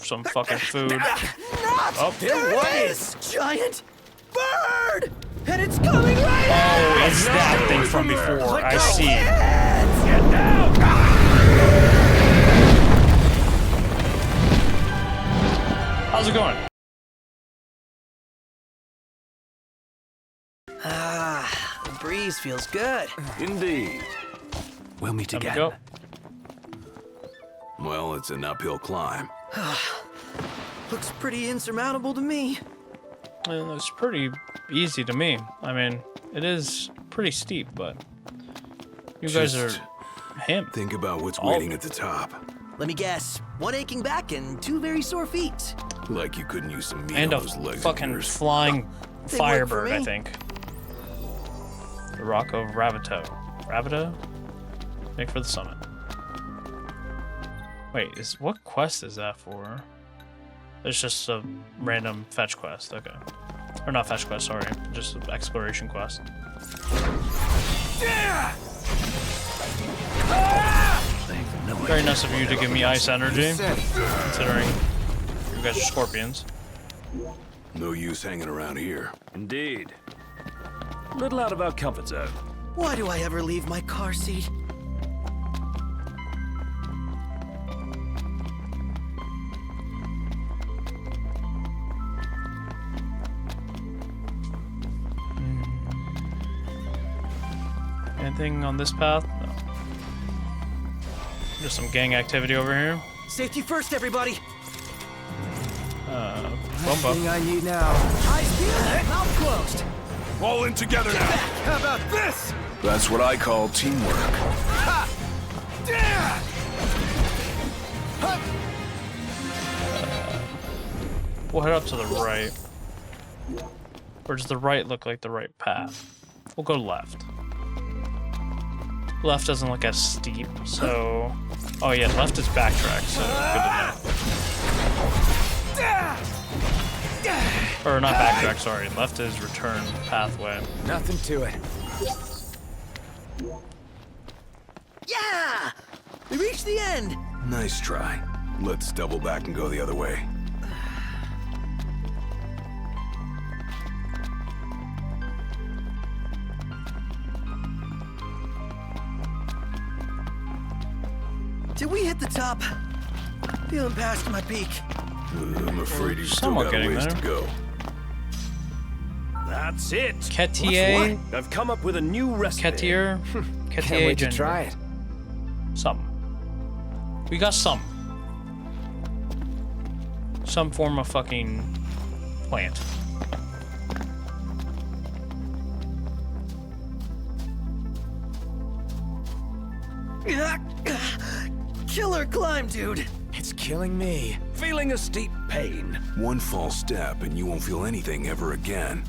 some fucking food. Oh, there it is! Giant bird! And it's coming right Oh, it's that thing from before. I see. Get down! How's it going? Ah, the breeze feels good. Indeed. We'll meet There we again. go. Well, it's an uphill climb. Looks pretty insurmountable to me. Well, it's pretty easy to me. I mean, it is pretty steep, but you guys are Just him. Think about what's All waiting of at the top. Let me guess. One aching back and two very sore feet. Like you couldn't use some meat And a on those legs of fucking yours. flying They work for firebird, I me. think. The Rock of Ravatogh. Ravatogh? Make for the summit. Wait, what quest is that for? It's just a random fetch quest, okay. Or not fetch quest, sorry. Just an exploration quest. Very nice of you to give me ice energy, considering you guys are scorpions. No use hanging around here. Indeed. A little out of our comfort zone. Why do I ever leave my car seat? Anything on this path? No. There's some gang activity over here. Safety first, everybody. Bumba. Thing I need now. Eyes peeled, mouth closed. All in together now. How about this? That's what I call teamwork. We'll head up to the right. Or does the right look like the right path? We'll go left. Left doesn't look as steep, so... Oh yeah, left is backtrack, so good to know. Or not backtrack, sorry. Left is return pathway. Nothing to it. Yeah! We reached the end. Nice try. Let's double back and go the other way. Did we hit the top? Feeling past my peak. I'm afraid you've still Somewhat got a getting ways there. to go. That's it. Ketier? I've come up with a new recipe. Ketier? Can't Ketier wait to ginger. try it. Some. We got some. Some form of fucking plant. Killer climb, dude. It's killing me. Feeling a steep pain. One false step and you won't feel anything ever again.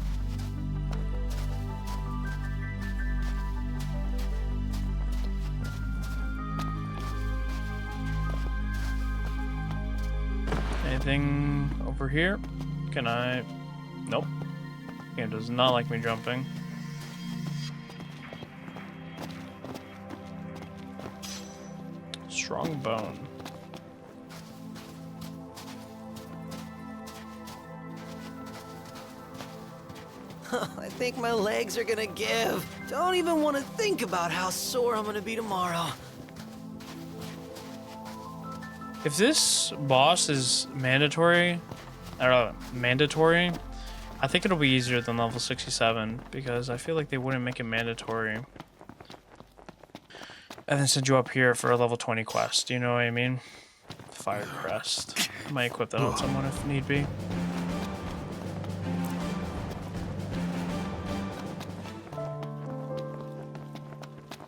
Anything over here? Can I? Nope. Game does not like me jumping. Strong bone. I think my legs are gonna give. Don't even want to think about how sore I'm gonna be tomorrow. If this boss is mandatory, I think it'll be easier than level 67 because I feel like they wouldn't make it mandatory. And then send you up here for a level 20 quest, you know what I mean? Fire crest. I might equip that on someone if need be.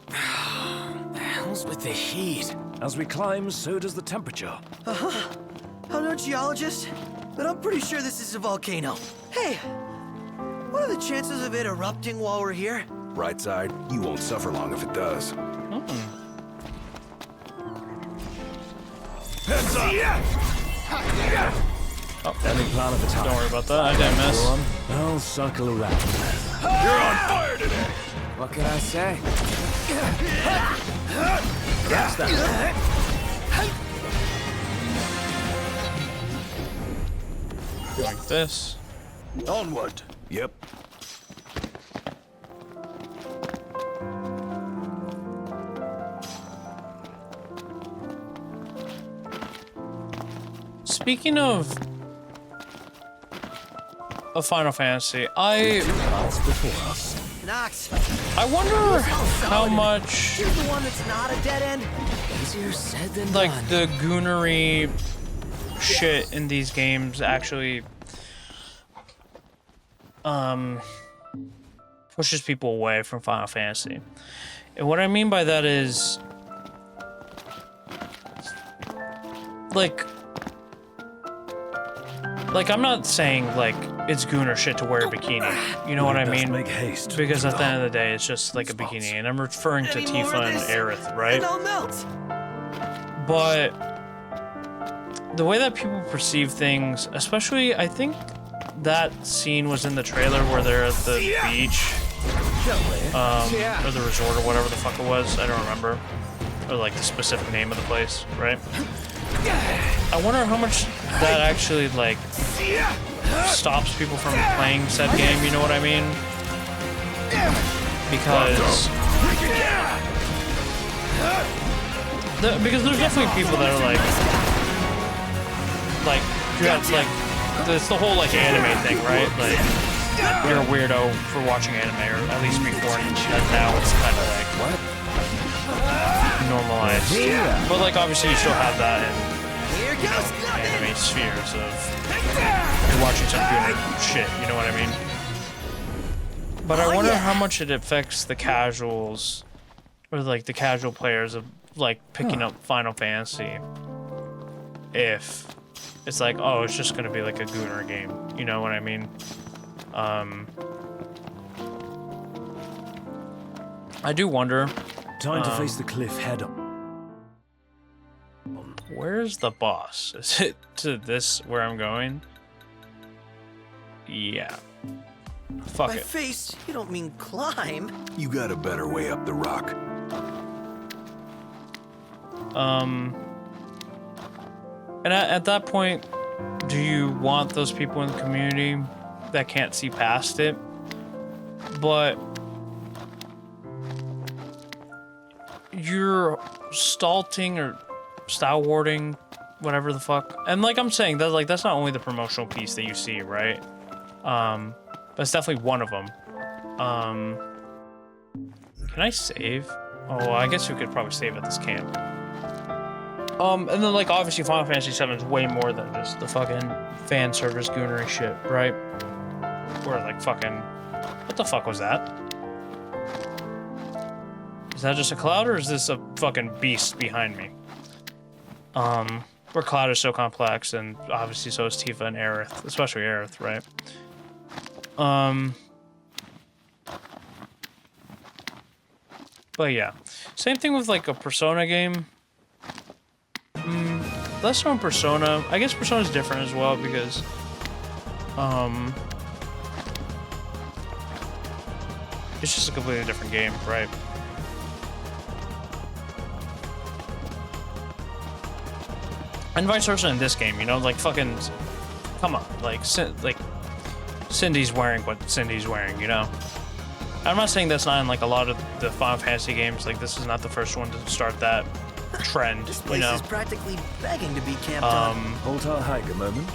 The hell's with the heat? As we climb, so does the temperature. I'm no geologist, but I'm pretty sure this is a volcano. Hey, what are the chances of it erupting while we're here? Right side, you won't suffer long if it does. Heads up! Any plan of attack? Don't worry about that, I didn't miss. I'll circle around. You're on fire today! What can I say? That's that. Like this. Onward. Yep. Speaking of Final Fantasy, Knox, I wonder how much here's the one that's not a dead end. Easier said than like done. the goonery shit in these games actually pushes people away from Final Fantasy. And what I mean by that is like I'm not saying like it's gooner shit to wear a bikini. You know what I mean? Make haste. Because at the end of the day, it's just like a bikini, and I'm referring to Any more of Tifa and this, Aerith, right? And I'll melt. But the way that people perceive things, especially, I think that scene was in the trailer where they're at the beach, or the resort, or whatever the fuck it was. I don't remember, or like the specific name of the place, right? I wonder how much that actually like stops people from playing said game. You know what I mean? Because there's definitely people that are like it's the whole like anime thing, right? Like you're a weirdo for watching anime, or at least before, and now it's kind of like normalized. But like obviously you still have that in anime spheres of you're watching some good shit, you know what I mean? But I wonder how much it affects the casuals, or like the casual players of like picking up Final Fantasy, if it's like, oh, it's just gonna be like a gooner game, you know what I mean? I do wonder. Time to face the cliff head on. Where's the boss? Is it to this where I'm going? Yeah. Fuck By it. face, you don't mean climb. You got a better way up the rock. And at that point, do you want those people in the community that can't see past it? But you're stalling or stalwarting, whatever the fuck. And like I'm saying, that like that's not only the promotional piece that you see, right? But it's definitely one of them. Can I save? Oh, I guess we could probably save at this camp. And then like obviously Final Fantasy VII is way more than just the fucking fan service goonery shit, right? Or like fucking, what the fuck was that? Is that just a cloud, or is this a fucking beast behind me? Where Cloud is so complex, and obviously so is Tifa and Aerith, especially Aerith, right? But yeah, same thing with like a Persona game. Less so in Persona. I guess Persona's different as well because, it's just a completely different game, right? And vice versa in this game, you know, like fucking, come on, like Cindy's wearing what Cindy's wearing, you know. I'm not saying that's not in like a lot of the Final Fantasy games. Like this is not the first one to start that trend, This you place know. is practically begging to be camped on. Halt our hike a moment.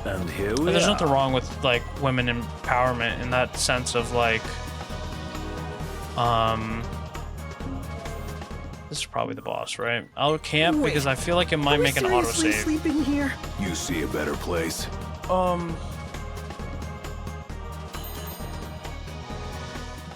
And here we But there's are. nothing wrong with like women empowerment in that sense of like, this is probably the boss, right? I'll camp Wait, because I feel like it might Are we make an seriously autosave. sleeping here? You see a better place.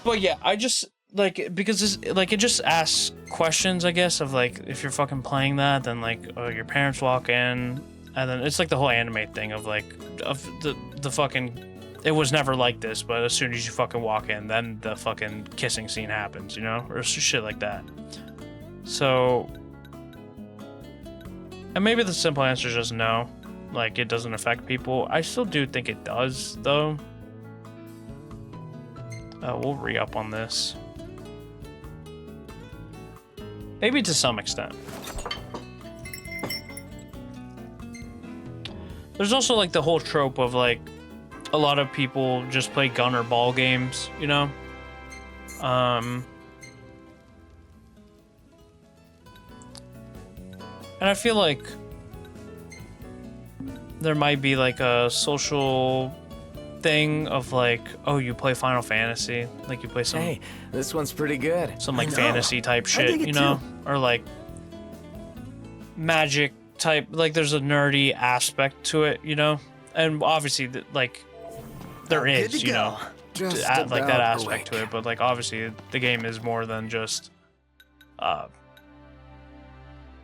But yeah, I just like because this, like it just asks questions, I guess, of like if you're fucking playing that, then like your parents walk in, and then it's like the whole anime thing of like of the fucking. It was never like this, but as soon as you fucking walk in, then the fucking kissing scene happens, you know, or shit like that. So, and maybe the simple answer is just no, like it doesn't affect people. I still do think it does, though. We'll re-up on this. Maybe to some extent. There's also like the whole trope of like a lot of people just play gun or ball games, you know? And I feel like there might be like a social thing of like, oh, you play Final Fantasy, like you play some Hey, this one's pretty good. some like I know. fantasy type I shit, dig it you know, too. or like magic type. Like there's a nerdy aspect to it, you know, and obviously like there Good is, to you go. know, Just to add, like that about aspect to awake. it. But like obviously the game is more than just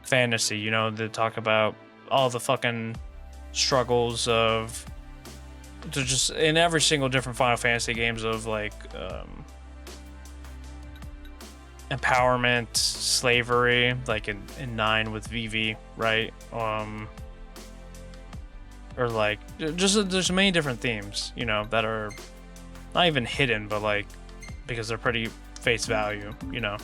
fantasy, you know. They talk about all the fucking struggles of to just in every single different Final Fantasy games of like empowerment, slavery, like in 9 with Vivi, right? Or like just there's many different themes, you know, that are not even hidden, but like because they're pretty face value, you know.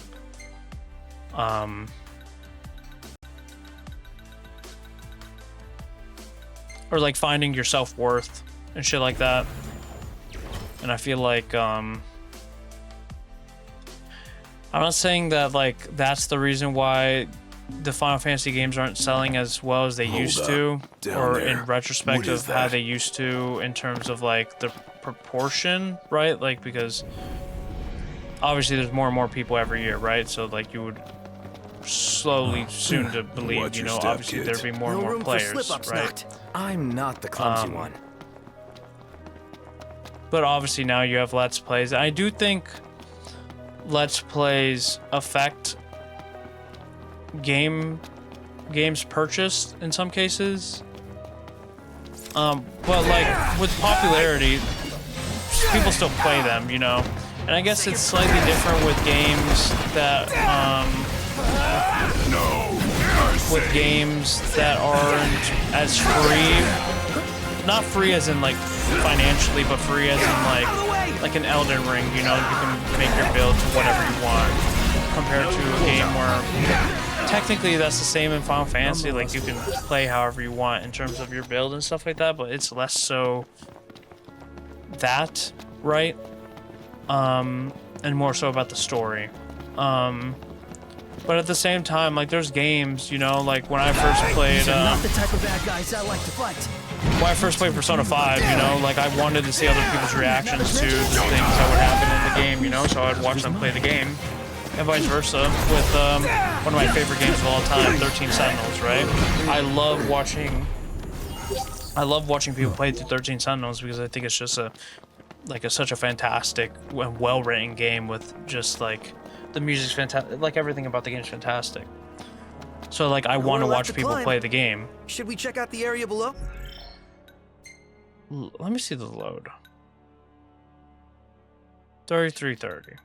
Or like finding your self-worth and shit like that. And I feel like I'm not saying that like that's the reason why the Final Fantasy games aren't selling as well as they used to, Down or there. in retrospect What is of how that? they used to in terms of like the proportion, right? Like because obviously there's more and more people every year, right? So like you would slowly soon to believe, Watch you your know, step, obviously kids. there'd be more No and more room for players, slip-ups, right? Noct. I'm not the clumsy one. But obviously now you have Let's Plays. I do think Let's Plays affect games purchased in some cases. But like with popularity, people still play them, you know. And I guess it's slightly different with games that with games that aren't as free. Not free as in like financially, but free as in like an Elden Ring, you know, you can make your build to whatever you want compared to a game where technically that's the same in Final Fantasy, like you can play however you want in terms of your build and stuff like that, but it's less so that, right? And more so about the story. But at the same time, like there's games, you know, like when I first played These are not the type of bad guys I like to fight. when I first played Persona 5, you know, like I wanted to see other people's reactions to the things that would happen in the game, you know, so I'd watch them play the game, and vice versa with one of my favorite games of all time, 13 Sentinels, right? I love watching people play through 13 Sentinels because I think it's just such a fantastic and well-written game with just like the music's fantastic, like everything about the game is fantastic. So like I want to More left watch to people climb. play the game. Should we check out the area below? Let me see the load. 3330.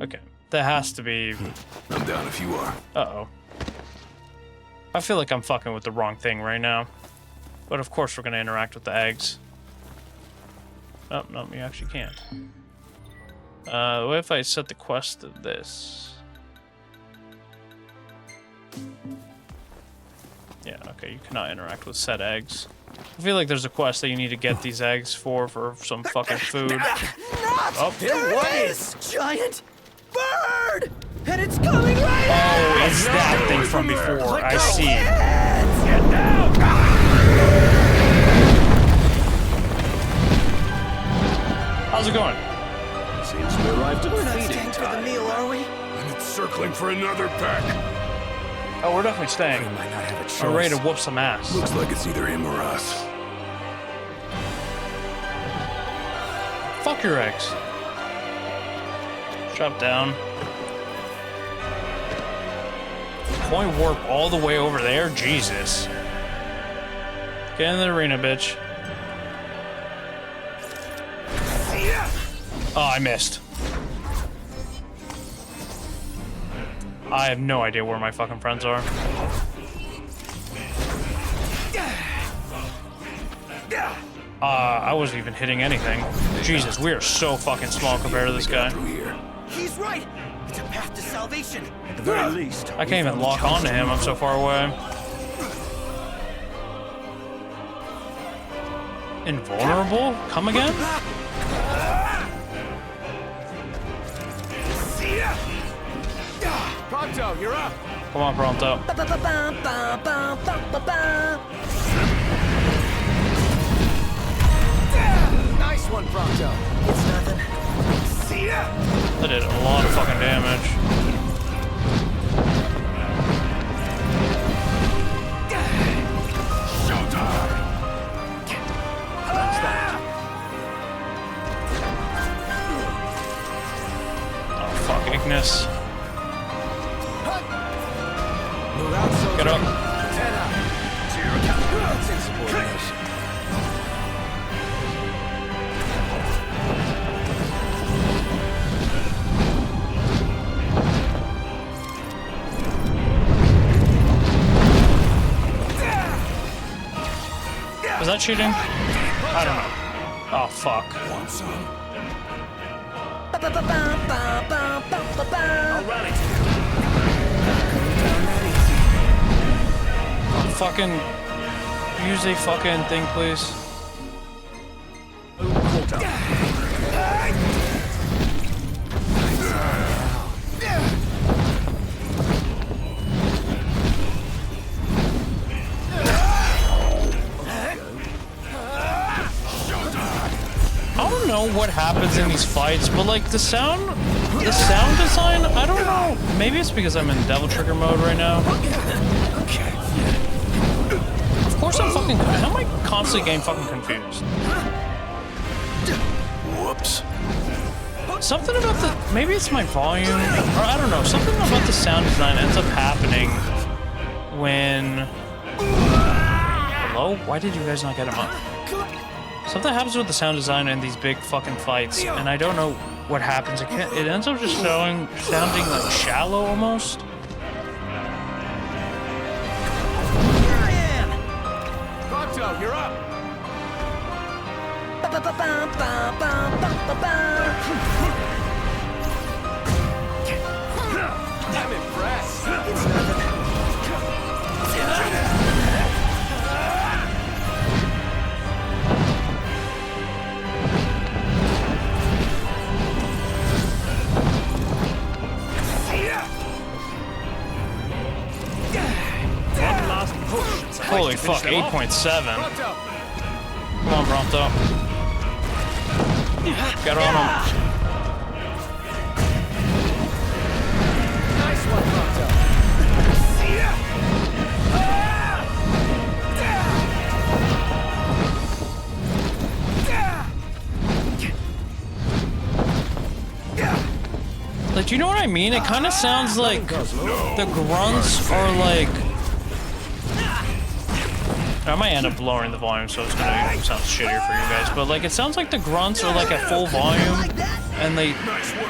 Okay, that has to be. I'm down if you are. Uh-oh. I feel like I'm fucking with the wrong thing right now. But of course we're gonna interact with the eggs. Oh, no, you actually can't. What if I set the quest to this? Yeah, okay, you cannot interact with said eggs. I feel like there's a quest that you need to get these eggs for some fucking food. Oh, There it is! Giant bird! And it's coming right at oh, it's that thing from before. I see. Get down! How's it going? Seems we arrived We're at not feeding staying for the time. meal, are we? And it's circling for another pack. Oh, we're definitely staying. Might not have a choice. We're ready to whoop some ass. Looks like it's either him or us. Fuck your eggs. Drop down. Point warp all the way over there? Jesus. Get in the arena, bitch. Oh, I missed. I have no idea where my fucking friends are. I wasn't even hitting anything. Jesus, we are so fucking small compared to this guy. Through here. He's right. It's a path to salvation. At the very least, I can't even lock onto him. I'm so far away. Invulnerable? Come again? Prompto, you're up. Come on, Prompto. Nice one, Prompto. It's nothing. That did a lot of fucking damage. Oh, fuck, Ignis. Move out, soldier. Get up. 10 out. Zero count. That's insubordination. Was that cheating? I don't know. Oh, fuck. Want some? I'll rally to you. Fucking use a fucking thing, please. I don't know what happens in these fights, but like the sound design, I don't know. Maybe it's because I'm in Devil Trigger mode right now. Of course I'm fucking. How am I constantly getting fucking confused? Whoops. Something about the. Maybe it's my volume, or I don't know. Something about the sound design ends up happening when. Hello? Why did you guys not get him up? Something happens with the sound design in these big fucking fights, and I don't know what happens. It ends up just sounding like shallow almost. Here I am. Prompto, you're up. I'm impressed. It's nothing. one last push. Holy fuck, 8.7. Prompto. Come on, Prompto. Get on him. Nice one, Prompto. Like, do you know what I mean? It kind of sounds like the grunts are like. I might end up lowering the volume, so it's gonna sound shittier for you guys. But like, it sounds like the grunts are like at full volume, and they. Nice work.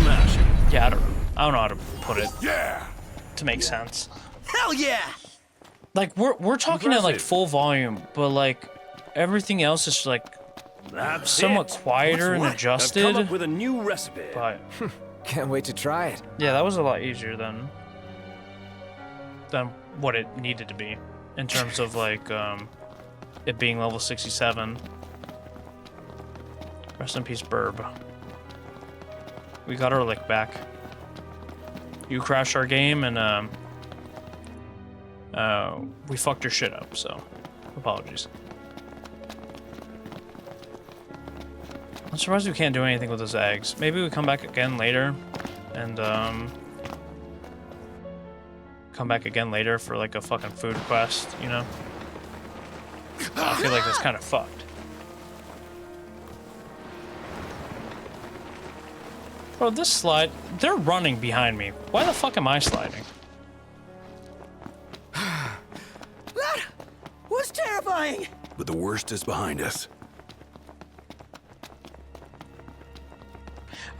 Smash it. Yeah, I don't know how to put it Yeah. to make sense. Hell yeah. Like we're talking at like Impressive. full volume, but like everything else is like That's somewhat it. quieter and I've come adjusted. up with a new recipe. But Can't wait to try it. yeah, that was a lot easier than what it needed to be in terms of like it being level 67. Rest in peace, Burb. We got our lick back. You crashed our game and we fucked your shit up, so apologies. I'm surprised we can't do anything with those eggs. Maybe we come back again later and come back again later for like a fucking food quest, you know? I feel like that's kind of fucked. Bro, this slide, they're running behind me. Why the fuck am I sliding? That was terrifying. But the worst is behind us.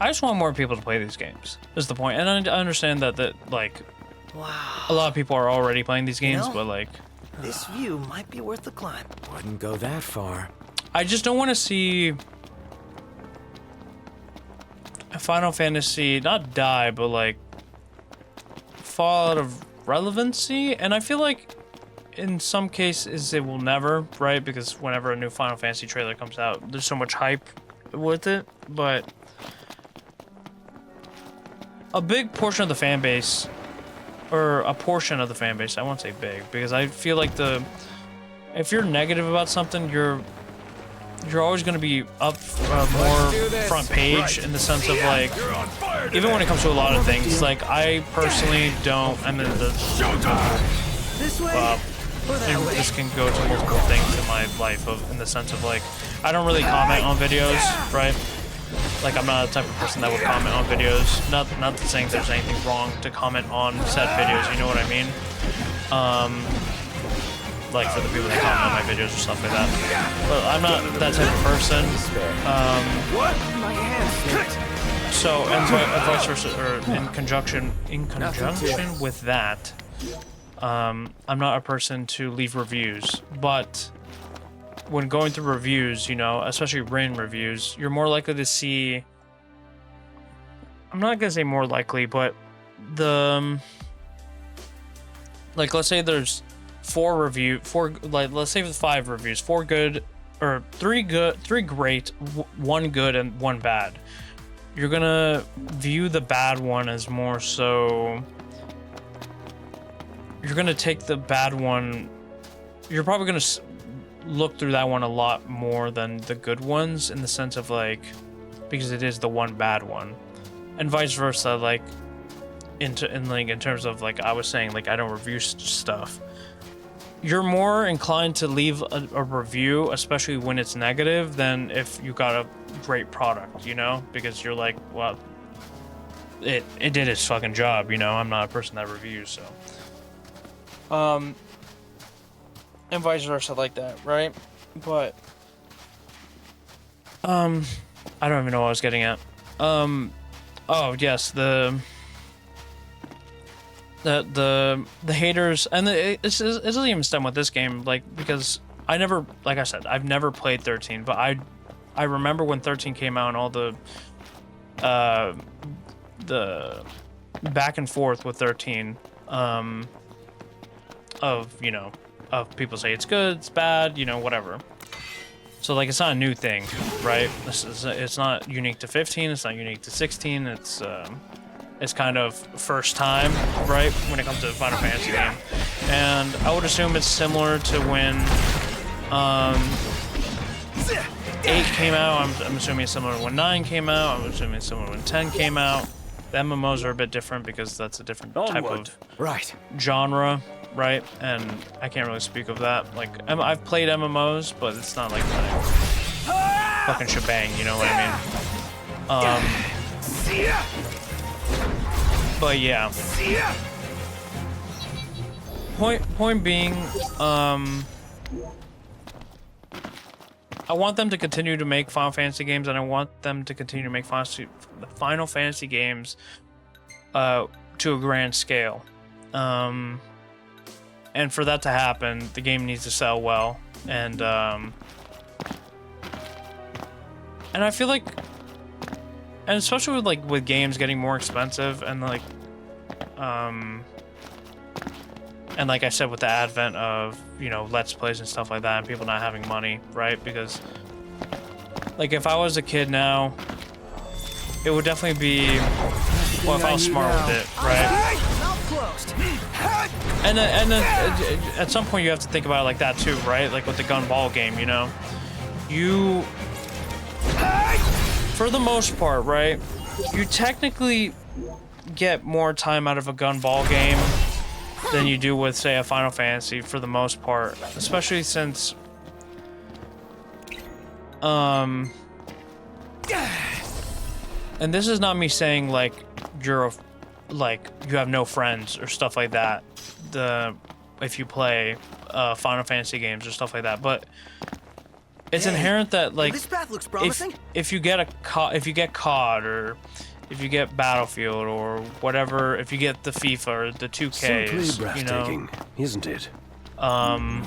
I just want more people to play these games, is the point. And I understand that like, Wow. a lot of people are already playing these games, know? but like, This view might be worth the climb. Wouldn't go that far. I just don't want to see... Final Fantasy not die, but like fall out of relevancy. And I feel like in some cases it will never, right? Because whenever a new Final Fantasy trailer comes out, there's so much hype with it. But a big portion of the fan base, or a portion of the fan base, I won't say big, because I feel like if you're negative about something, you're always going to be up more front page in the sense of like, even when it comes to a lot of things, like I personally don't, I mean, This way? Or that way? this can go to multiple things in my life in the sense of like, I don't really comment on videos, right? Like I'm not the type of person that would comment on videos. Not saying there's anything wrong to comment on said videos, you know what I mean? Like for the people that comment on my videos or stuff like that. But I'm not that type of person. What? My hands. So and vice versa, or in conjunction with that, I'm not a person to leave reviews, but when going through reviews, you know, especially written reviews, you're more likely to see, I'm not gonna say more likely, but like let's say there's let's say 5 reviews, 4 good, or 3 good, 3 great, 1 good, and 1 bad. You're gonna view the bad one as more so, you're gonna take the bad one, you're probably gonna look through that one a lot more than the good ones, in the sense of like, because it is the one bad one, and vice versa. Like in terms of like I was saying, like I don't review stuff. You're more inclined to leave a review, especially when it's negative, than if you got a great product, you know, because you're like, well, it did its fucking job, you know. I'm not a person that reviews, so and vice versa, like that, right? But I don't even know what I was getting at. Oh yes, the haters, and it doesn't even stem with this game, like, because I never, like I said, I've never played 13, but I remember when 13 came out and all the back and forth with 13, of, you know, of people say it's good, it's bad, you know, whatever. So like, it's not a new thing, right? It's not unique to 15, it's not unique to 16, it's kind of first time, right, when it comes to a Final Fantasy game. And I would assume it's similar to when 8 came out. I'm assuming it's similar to when 9 came out. I'm assuming it's similar when 10 came out. The MMOs are a bit different because that's a different type of genre, right? And I can't really speak of that. Like, I've played MMOs, but it's not like my fucking shebang, you know what I mean? But yeah. Point being, I want them to continue to make Final Fantasy games, and I want them to continue to make Final Fantasy games to a grand scale. And for that to happen, the game needs to sell well, and I feel like, and especially with games getting more expensive, and like I said, with the advent of, you know, Let's Plays and stuff like that, and people not having money, right? Because like, if I was a kid now, it would definitely be, well, if I was smart with it, right? And then at some point you have to think about it like that too, right? Like with the Gunball game, you know, you, for the most part, right, you technically get more time out of a Gunball game than you do with, say, a Final Fantasy, for the most part, especially since and this is not me saying like you have no friends or stuff like that, if you play Final Fantasy games or stuff like that, but it's inherent that, like, this path looks promising. if you get COD, or if you get Battlefield or whatever, if you get the FIFA or the 2Ks, you know, isn't it? Well,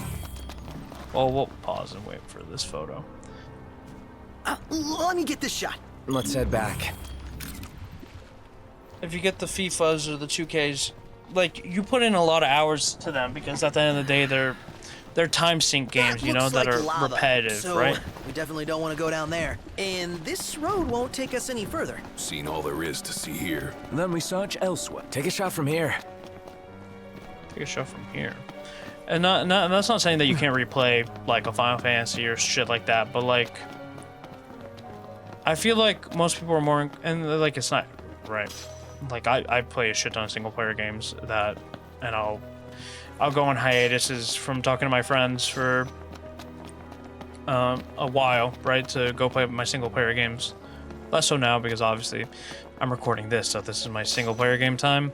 we'll pause and wait for this photo. Let me get this shot. Let's head back. if you get the FIFAs or the 2Ks, like you put in a lot of hours to them because at the end of the day they're time sink games, you know, looks that like are lava, repetitive, so right? we definitely don't want to go down there. And this road won't take us any further. Seen all there is to see here. Then we search elsewhere. Take a shot from here. Take a shot from here. And that's not saying that you can't replay like a Final Fantasy or shit like that, but like I feel like most people are more, and like it's not right. Like I play a shit ton of single player games that, and I'll go on hiatuses from talking to my friends for a while, right, to go play my single player games. Less so now because obviously I'm recording this, so this is my single player game time.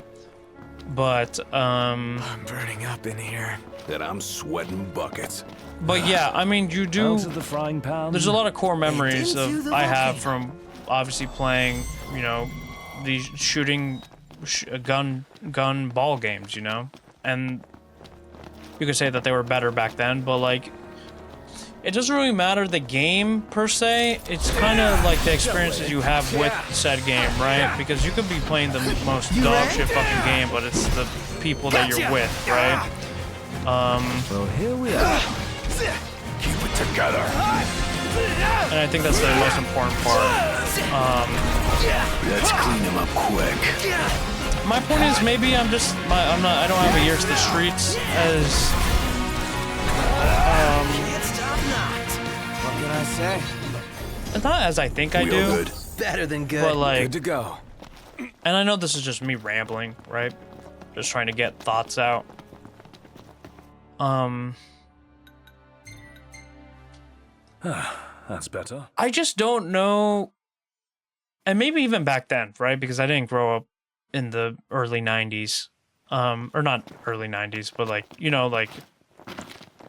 But I'm burning up in here. That I'm sweating buckets. but yeah, I mean you do. Out of the frying pan. There's a lot of core memories into of the I have volcano. from obviously playing, you know, these shooting gun ball games, you know, and you could say that they were better back then, but like it doesn't really matter the game per se. It's kind of like the experiences you have with said game, right? Because you could be playing the most dog shit fucking game, but it's the people that you're with, right? Well, here we are. Keep it together. And I think that's the most important part. Let's clean him up quick. My point is maybe I don't have a ear to the streets as Can't stop knocked. What can I say? not as I think I We do, all good. Better than good. but like, Good to go. and I know this is just me rambling, right? Just trying to get thoughts out. That's better. I just don't know, and maybe even back then, right? Because I didn't grow up in the early 90s, or not early 90s, but like, you know, like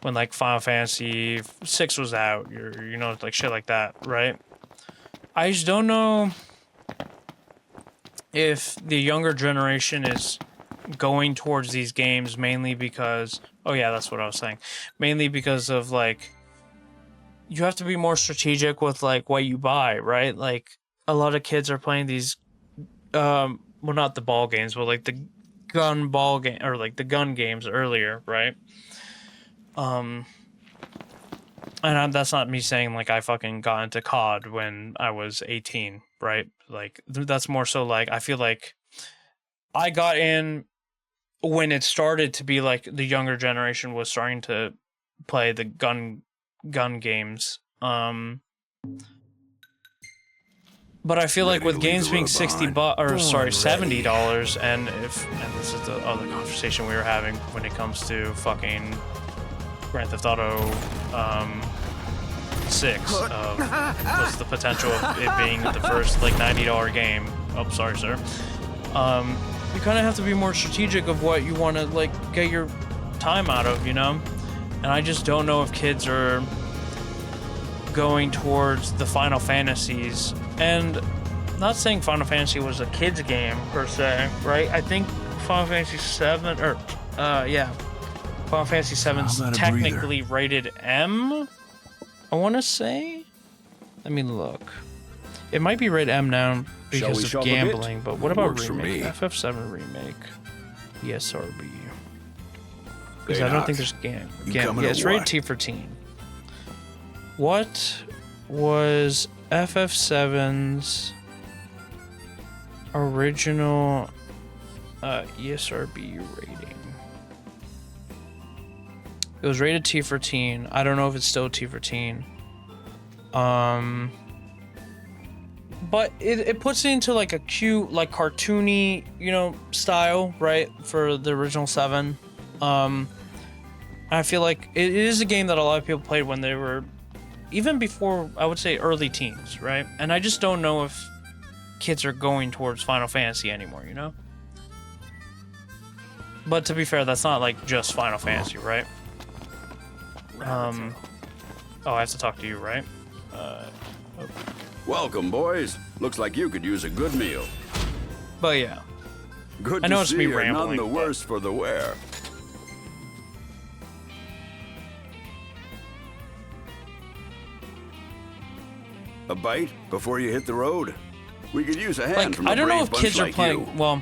when like Final Fantasy 6 was out, you know, like shit like that, right? I just don't know if the younger generation is going towards these games mainly because, oh yeah, that's what I was saying, mainly because of like, you have to be more strategic with like what you buy, right? Like a lot of kids are playing these, well, not the ball games, but like the gun ball game or like the gun games earlier, right? And that's not me saying like I fucking got into COD when I was 18, right? Like that's more so like I feel like I got in when it started to be like the younger generation was starting to play the gun games. But I feel like Ready with to leave games the being road $60 behind. or sorry, ready. $70, and this is the other conversation we were having when it comes to fucking Grand Theft Auto 6 of what's the potential of it being the first like $90 game. Oh, sorry, sir. You kind of have to be more strategic of what you want to like get your time out of, you know? And I just don't know if kids are going towards the Final Fantasies. And not saying Final Fantasy was a kid's game per se, right? I think Final Fantasy 7 or Final Fantasy 7's I'm out of technically rated M. I want to say. Let me look. It might be rated M now we because of shove a bit? gambling, but what about Works for remake? me. FF7 remake. ESRB. Because Hey, I don't Knox, think there's you yeah, coming or it's rated what? T for teen. What was FF7's original ESRB rating? It was rated T for teen. I don't know if it's still T for teen. But it puts it into like a cute, like cartoony, you know, style, right? For the original 7. I feel like it is a game that a lot of people played when they were even before, I would say, early teens, right? And I just don't know if kids are going towards Final Fantasy anymore, you know? But to be fair, that's not like just Final Fantasy, right? Oh, I have to talk to you, right? Welcome, boys. Looks like you could use a good meal. But yeah. Good I know to it's see me you. rambling, None the but- worse for the wear. A bite before you hit the road? We could use a hand Like, from a I don't know brave if bunch kids are like playing. you. Well,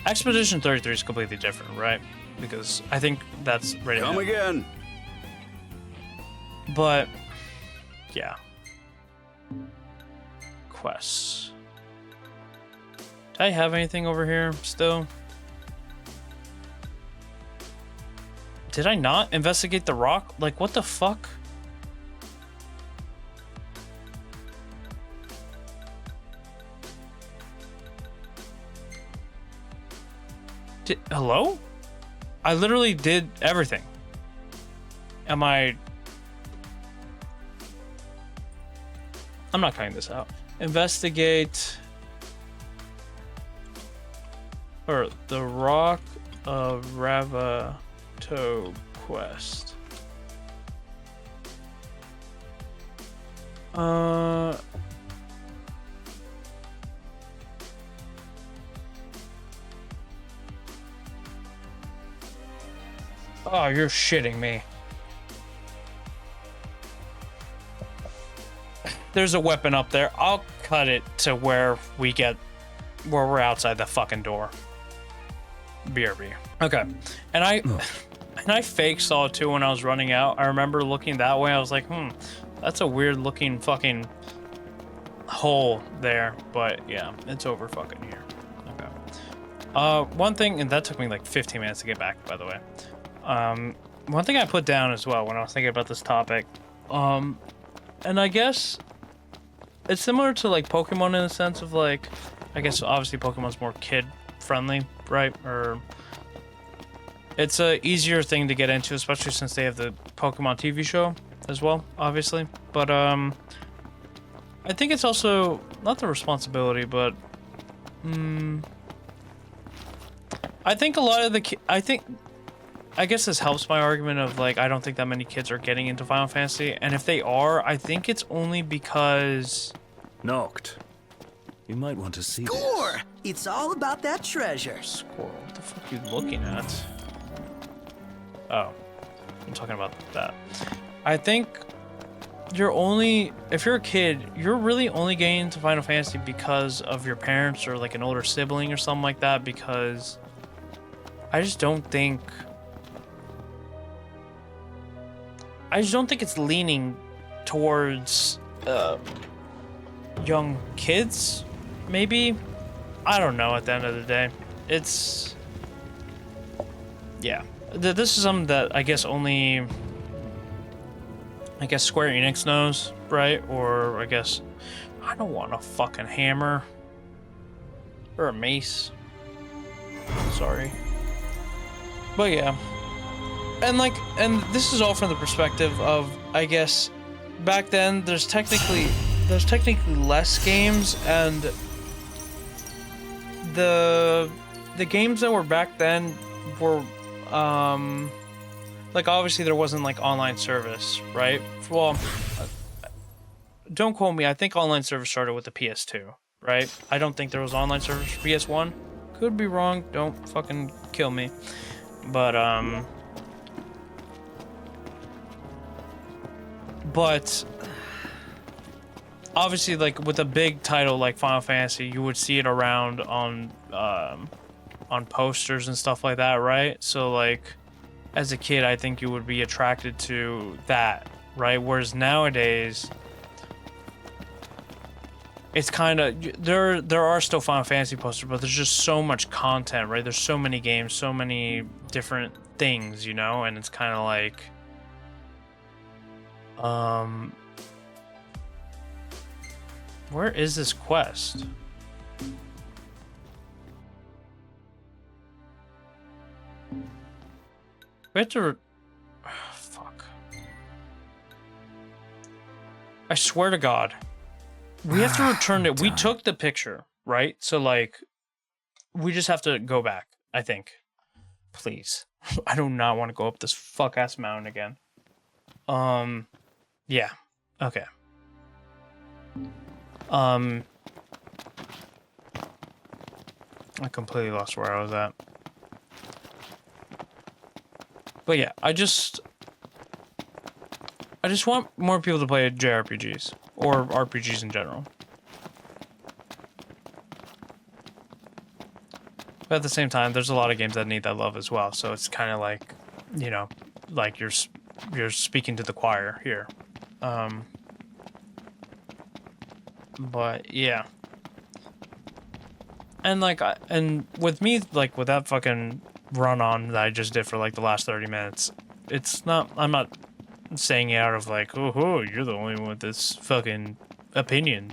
Expedition 33 is completely different, right? Because I think that's right. Come again. But yeah. Quests. Do I have anything over here still? Did I not investigate the rock? Like, what the fuck? Hello? I literally did everything. Am I... I'm not cutting this out. Investigate... Or the Rock of Ravatogh quest. Oh, you're shitting me. There's a weapon up there. I'll cut it to where we're outside the fucking door. BRB. Okay. And I fake saw it too when I was running out. I remember looking that way. I was like, that's a weird looking fucking hole there. But yeah, it's over fucking here. Okay. One thing, and that took me like 15 minutes to get back, by the way. One thing I put down as well when I was thinking about this topic, and I guess it's similar to like Pokemon in the sense of like, I guess obviously Pokemon's more kid friendly, right? Or it's a easier thing to get into, especially since they have the Pokemon TV show as well, obviously. But I think it's also not the responsibility, but I think a lot of the I guess this helps my argument of like I don't think that many kids are getting into Final Fantasy, and if they are, I think it's only because Noct. You might want to see this. Score! It's all about that treasure. Squirrel. What the fuck are you looking at? Oh, I'm talking about that. I think if you're a kid, you're really only getting into Final Fantasy because of your parents or like an older sibling or something like that, because I just don't think it's leaning towards young kids, maybe. I don't know. At the end of the day, it's yeah. This is something that I guess only Square Enix knows, right? Or I guess I don't want a fucking hammer or a mace. Sorry, but yeah. And this is all from the perspective of, I guess, back then there's technically less games, and the games that were back then were like obviously there wasn't like online service, right? Well, don't quote me. I think online service started with the PS2, right? I don't think there was online service for PS1. Could be wrong. Don't fucking kill me. But obviously, like with a big title like Final Fantasy, you would see it around on posters and stuff like that, right? So like, as a kid, I think you would be attracted to that, right? Whereas nowadays, it's kind of there are still Final Fantasy posters, but there's just so much content, right? There's so many games, so many different things, you know, and it's kind of like. Where is this quest? We have to fuck. I swear to God. We have to return it. We took the picture, right? So like we just have to go back, I think. Please. I do not want to go up this fuck ass mountain again. Yeah. Okay. I completely lost where I was at. But yeah, I just want more people to play JRPGs or RPGs in general. But at the same time, there's a lot of games that need that love as well. So it's kind of like, you know, like you're speaking to the choir here. But yeah. And like, and with me, like with that fucking run on that I just did for like the last 30 minutes, it's not, I'm not saying it out of like, oh, you're the only one with this fucking opinion.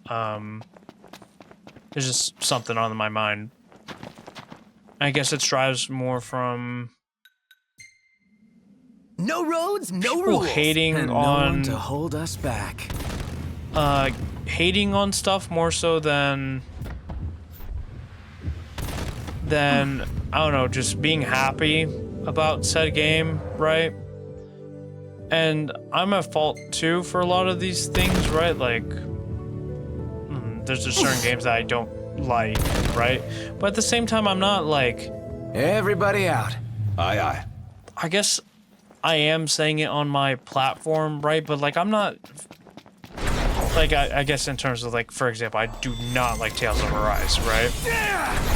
There's just something on my mind. I guess it strives more from No roads, no people rules. hating And no on one to hold us back. hating on stuff more so than I don't know, just being happy about said game, right? And I'm at fault too for a lot of these things, right? Like, there's just certain games that I don't like, right? But at the same time, I'm not like, Everybody out. Aye, aye. I guess I am saying it on my platform, right? But like, I'm not, like, I guess in terms of like, for example, I do not like Tales of Arise, right?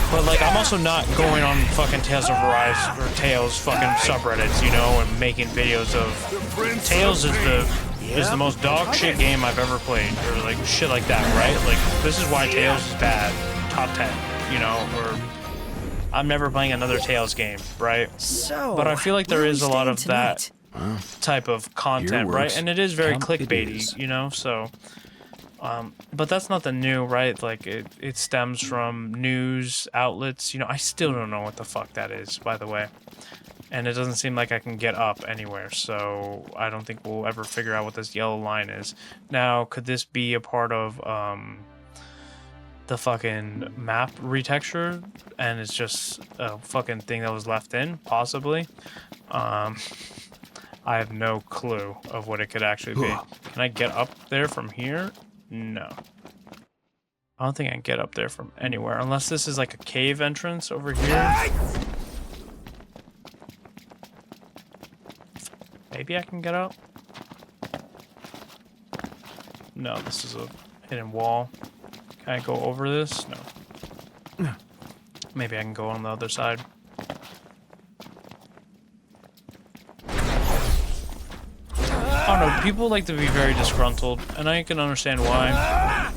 But like, I'm also not going on fucking Tales of Arise or Tales fucking subreddits, you know, and making videos of Tales is the most dog shit game I've ever played, or like shit like that, right? Like, this is why Tales is bad, top 10, you know, or I'm never playing another Tales game, right? So, But I feel like there where are is we a lot of staying that tonight? type of content, Your right? works. And it is very Come it clickbaity, is. you know, so but that's nothing new, right? Like it stems from news outlets, you know. I still don't know what the fuck that is, by the way. And it doesn't seem like I can get up anywhere, so I don't think we'll ever figure out what this yellow line is. Now, could this be a part of the fucking map retexture, and it's just a fucking thing that was left in? Possibly. I have no clue of what it could actually be. Can I get up there from here? No. I don't think I can get up there from anywhere, unless this is like a cave entrance over here. Maybe I can get up? No, this is a hidden wall. Can I go over this? No. Maybe I can go on the other side. I don't know, people like to be very disgruntled, and I can understand why.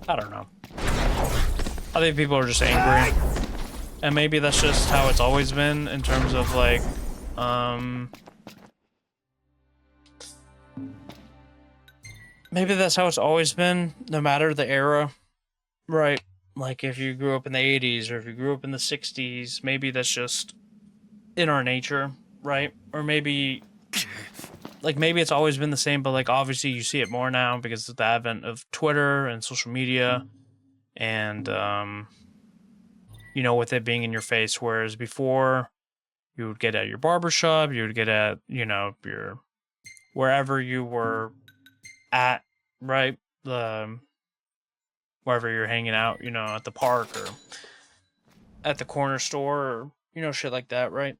I don't know. I think people are just angry. And maybe that's just how it's always been in terms of like, maybe that's how it's always been, no matter the era, right? Like if you grew up in the 80s or if you grew up in the 60s, maybe that's just in our nature, right? Or maybe, like maybe it's always been the same, but like obviously you see it more now because of the advent of Twitter and social media and, you know, with it being in your face, whereas before you would get at your barbershop, you would get at, you know, your wherever you were at, right? Wherever you're hanging out, you know, at the park or at the corner store or, you know, shit like that, right?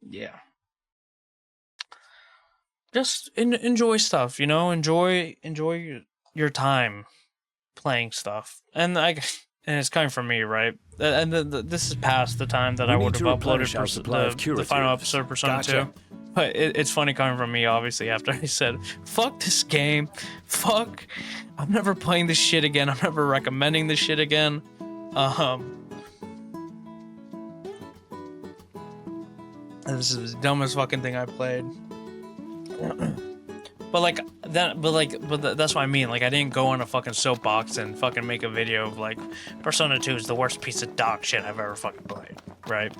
Yeah. Just enjoy stuff, you know, enjoy your time playing stuff, and it's coming from me, right? And this is past the time that We I need would have to replenish our uploaded supply of the curatives. final episode of Persona Gotcha. 2. But it's funny coming from me, obviously, after I said, fuck this game, fuck, I'm never playing this shit again, I'm never recommending this shit again. This is the dumbest fucking thing I played. But that's what I mean. Like, I didn't go on a fucking soapbox and fucking make a video of like, Persona 2 is the worst piece of dog shit I've ever fucking played, right?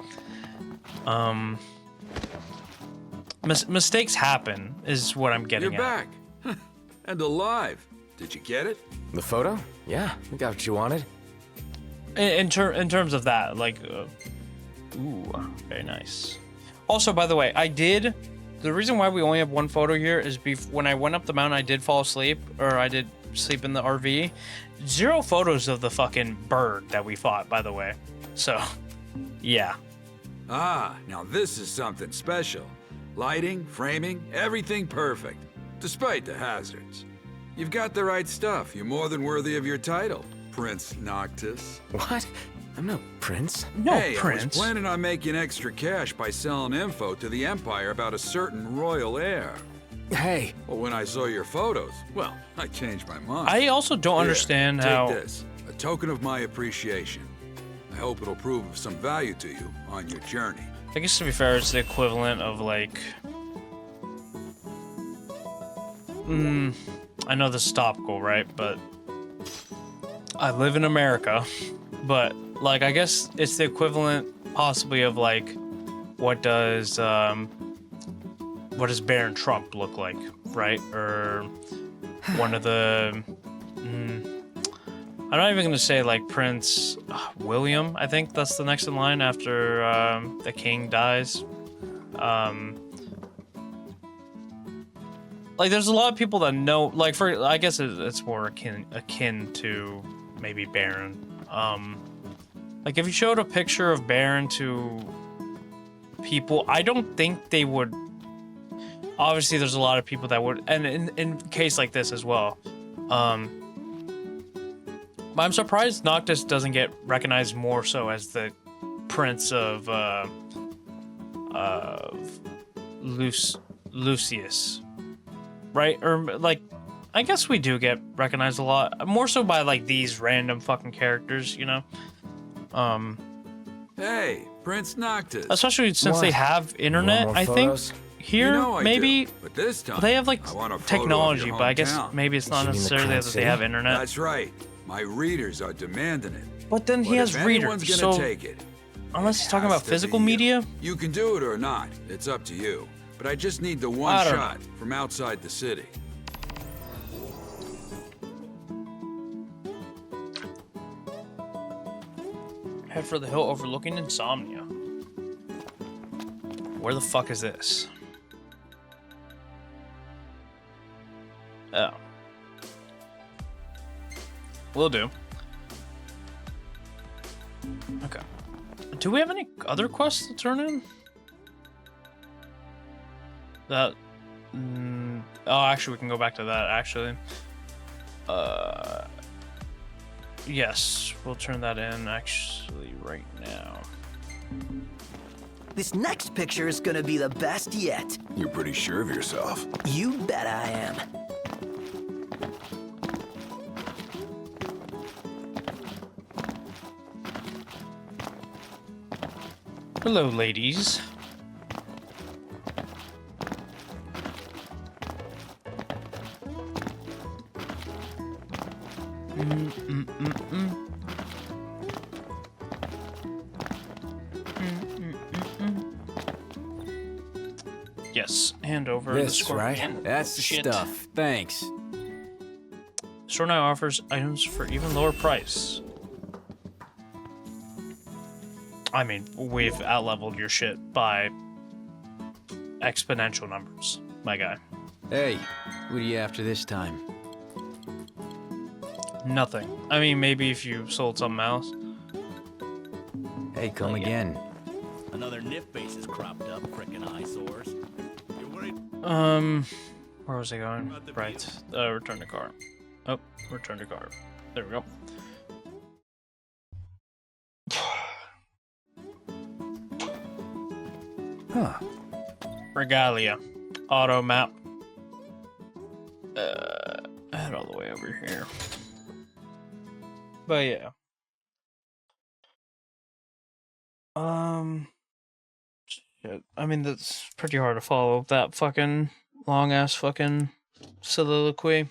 Mistakes happen, is what I'm getting You're at. back. And alive. Did you get it? The photo? Yeah, we got what you wanted. In terms of that, like, ooh, very nice. Also, by the way, the reason why we only have one photo here is when I went up the mountain, I did fall asleep, or I did sleep in the RV. 0 photos of the fucking bird that we fought, by the way. So, yeah. Ah, now this is something special. Lighting, framing, everything perfect. Despite the hazards. You've got the right stuff. You're more than worthy of your title, Prince Noctis. What? I'm no prince. No, Hey, I Prince. was planning on making extra cash by selling info to the Empire about a certain royal heir. Hey, Well, when I saw your photos, well, I changed my mind. I also don't Here, understand take how. this, a token of my appreciation. I hope it'll prove of some value to you on your journey. I guess to be fair, it's the equivalent of like. I know this is topical, right? But I live in America, but like I guess it's the equivalent possibly of like what does Baron Trump look like, right? Or one of the I'm not even gonna say like Prince William. I think that's the next in line after the king dies. Like, there's a lot of people that know. Like, for I guess it's more akin to maybe Baron. Like if you showed a picture of Baron to people, I don't think they would. Obviously, there's a lot of people that would, and in a case like this as well. But I'm surprised Noctis doesn't get recognized more so as the Prince of Lucius, right? Or like, I guess we do get recognized a lot more so by like these random fucking characters, you know. Hey, Prince Noctis. Especially since they What? have internet, more I think. photos? Here, You know I maybe do, but this time they have like I want a photo of technology, your but I guess hometown. maybe it's not You mean the necessarily Crown that they have City? internet. That's right. My readers are demanding it. But then he But has if readers, anyone's so gonna take it, unless he's talking has about to physical be you. media, You can do it or not. It's up to you. But I just need the one I don't shot from outside the city. head for the hill overlooking Insomnia. Where the fuck is this? Oh. Will do. Okay. Do we have any other quests to turn in? That... oh, actually, we can go back to that, actually. Yes, we'll turn that in, actually, right now. This next picture is gonna be the best yet. You're pretty sure of yourself. You bet I am. Hello, ladies. Yes, hand over the this, right? scorpion. That's the Shit. stuff. Thanks. Store now offers items for even lower price. I mean, we've outleveled your shit by exponential numbers, my guy. Hey, what are you after this time? Nothing. I mean, maybe if you sold something else. Hey, come again. Another NIF base has cropped up, frickin' eyesores. You're worried? Where was I going? Right. Return to car. Oh, return to car. There we go. Huh. Regalia. Auto map. Head all the way over here. But yeah. Shit. I mean, that's pretty hard to follow that fucking long ass fucking soliloquy.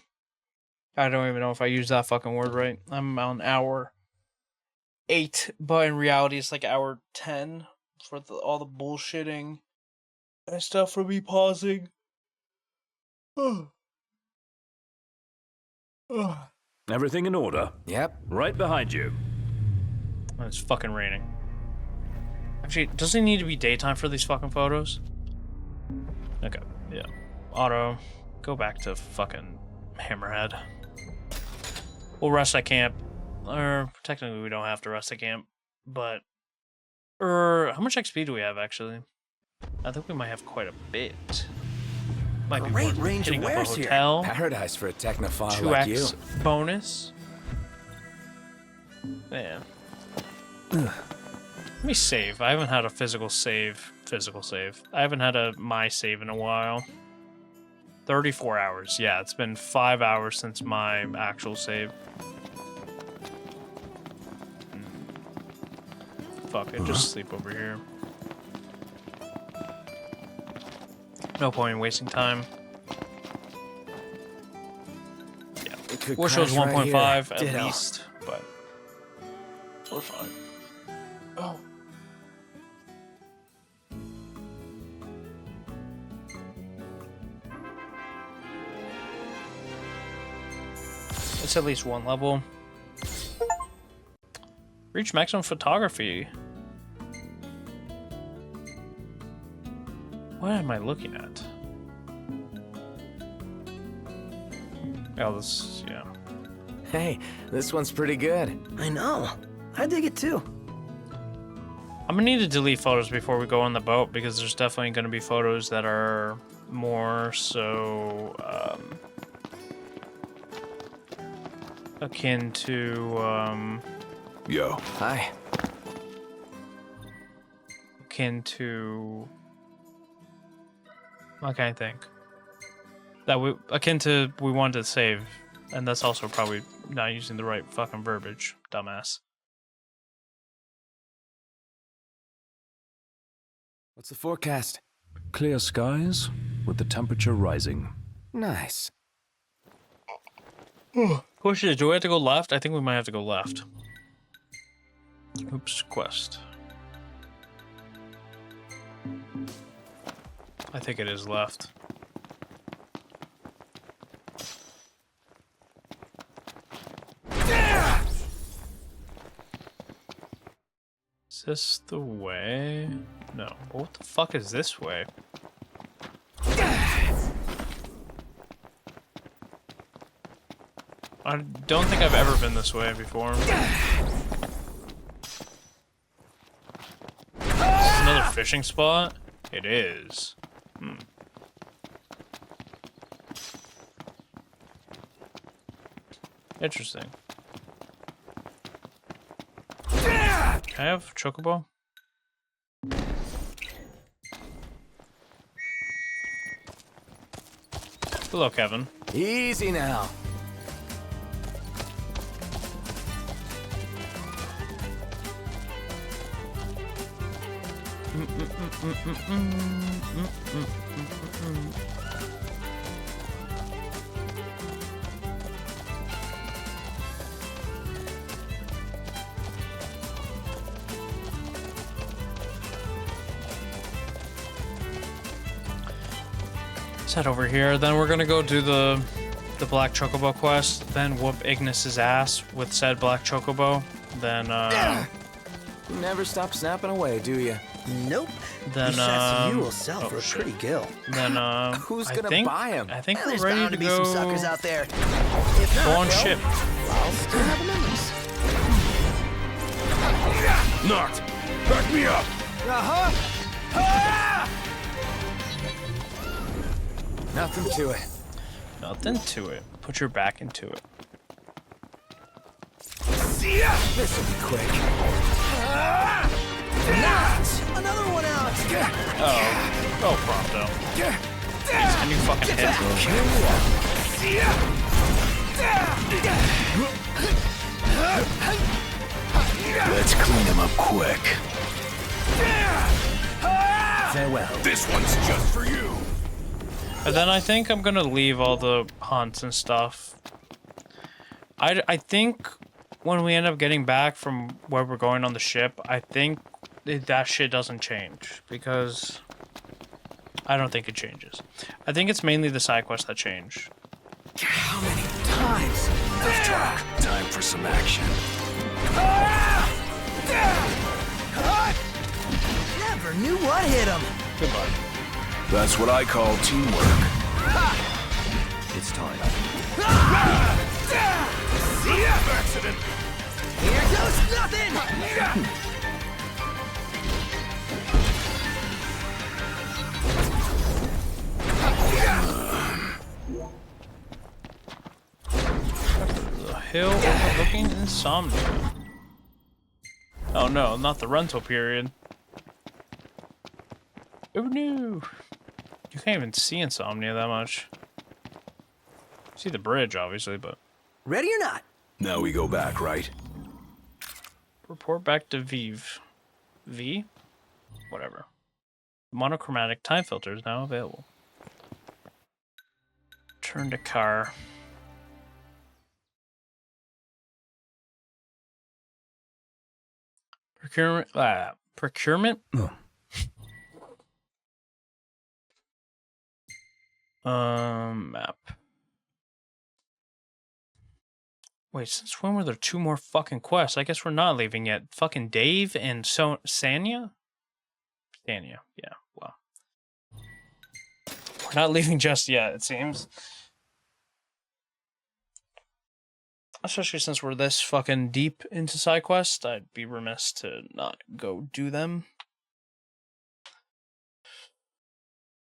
I don't even know if I used that fucking word right. I'm on hour 8, but in reality it's like hour 10 for all the bullshitting and stuff for me pausing. Everything in order? Yep. Right behind you. It's fucking raining. Actually, does it need to be daytime for these fucking photos? Okay, yeah. Auto, go back to fucking Hammerhead. We'll rest at camp. Or, technically we don't have to rest at camp, but... how much XP do we have, actually? I think we might have quite a bit. might be Great worth range of hitting up a wares here. hotel. Paradise for a technophile like you. 2x bonus. Man. Let me save. I haven't had a physical save. I haven't had a my save in a while. 34 hours. Yeah, it's been 5 hours since my actual save. Fuck it, just sleep over here. No point in wasting time. Yeah. Wish it was 1.5 at Ditto. least, but we're fine. Oh. It's at least one level. Reach maximum photography. What am I looking at? Oh, this, yeah. Hey, this one's pretty good. I know. I dig it too. I'm gonna need to delete photos before we go on the boat because there's definitely gonna be photos that are more so akin to Yo. Hi. akin to what can I think? That we akin to we wanted to save, and that's also probably not using the right fucking verbiage, dumbass. What's the forecast? Clear skies with the temperature rising. Nice. Question is, do we have to go left? I think we might have to go left. Oops, quest. I think it is left. Is this the way? No. What the fuck is this way? I don't think I've ever been this way before. Is this another fishing spot? It is. Interesting. Can I have Chocobo? Hello, Kevin. Easy now. Let's head over here. Then we're gonna go do the Black Chocobo quest. Then whoop Ignis's ass with said Black Chocobo. Then You never stop snapping away, do you? Nope. Then These sets you will sell oh, for a shit. pretty gill. Then Who's I gonna think, buy 'em? I think There's we're ready bound to to be go some suckers out there. If not, go on well, ship. I'll still have the memories. Knocked! Back me up! Nothing to it. Nothing to it. Put your back into it. This'll be quick. Another one out. Oh, Prompto. Jeez, can you fucking hit? Let's clean him up quick. Farewell. This one's just for you. And then I think I'm gonna leave all the hunts and stuff. I think when we end up getting back from where we're going on the ship, I think that shit doesn't change because I don't think it changes. I think it's mainly the side quests that change. How many times? Time for some action. Never knew what hit him. Goodbye. That's what I call teamwork. It's time. Accident. Here goes nothing. Hill overlooking Insomnia. Oh no, not the rental period. Oh no. You can't even see Insomnia that much. See the bridge, obviously, but... Ready or not? Now we go back, right? Report back to Vive. V? Whatever. Monochromatic time filter is now available. Turn to car. Procurement? Map. Wait, since when were there 2 more fucking quests? I guess we're not leaving yet. Fucking Dave and Sanya? Sanya, yeah, wow. We're not leaving just yet, it seems. Especially since we're this fucking deep into side quests, I'd be remiss to not go do them.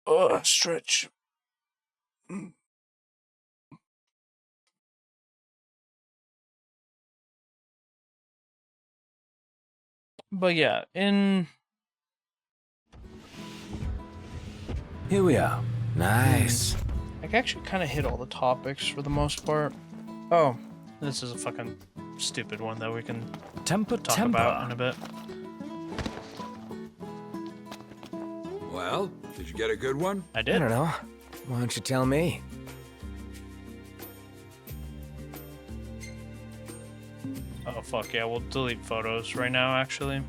Ugh, stretch. But yeah, Here we are. Nice. I actually kind of hit all the topics for the most part. Oh, this is a fucking stupid one that we can talk about in a bit. Well, did you get a good one? I I did. don't know. Why don't you tell me? Oh fuck yeah, we'll delete photos right now actually.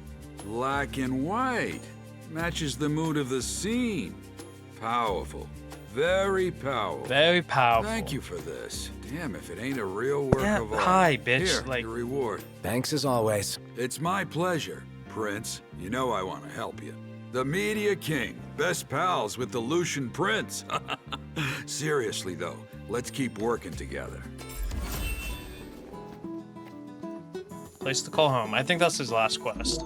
Black and white. Matches the mood of the scene. Powerful. Very powerful. Very powerful. Thank you for this. Damn, if it ain't a real work Yeah, of art. hi, bitch, Here, like- your reward. Thanks as always. It's my pleasure, Prince. You know I want to help you. The Media King. Best pals with the Lucian Prince. Seriously, though, let's keep working together. Place to call home. I think that's his last quest.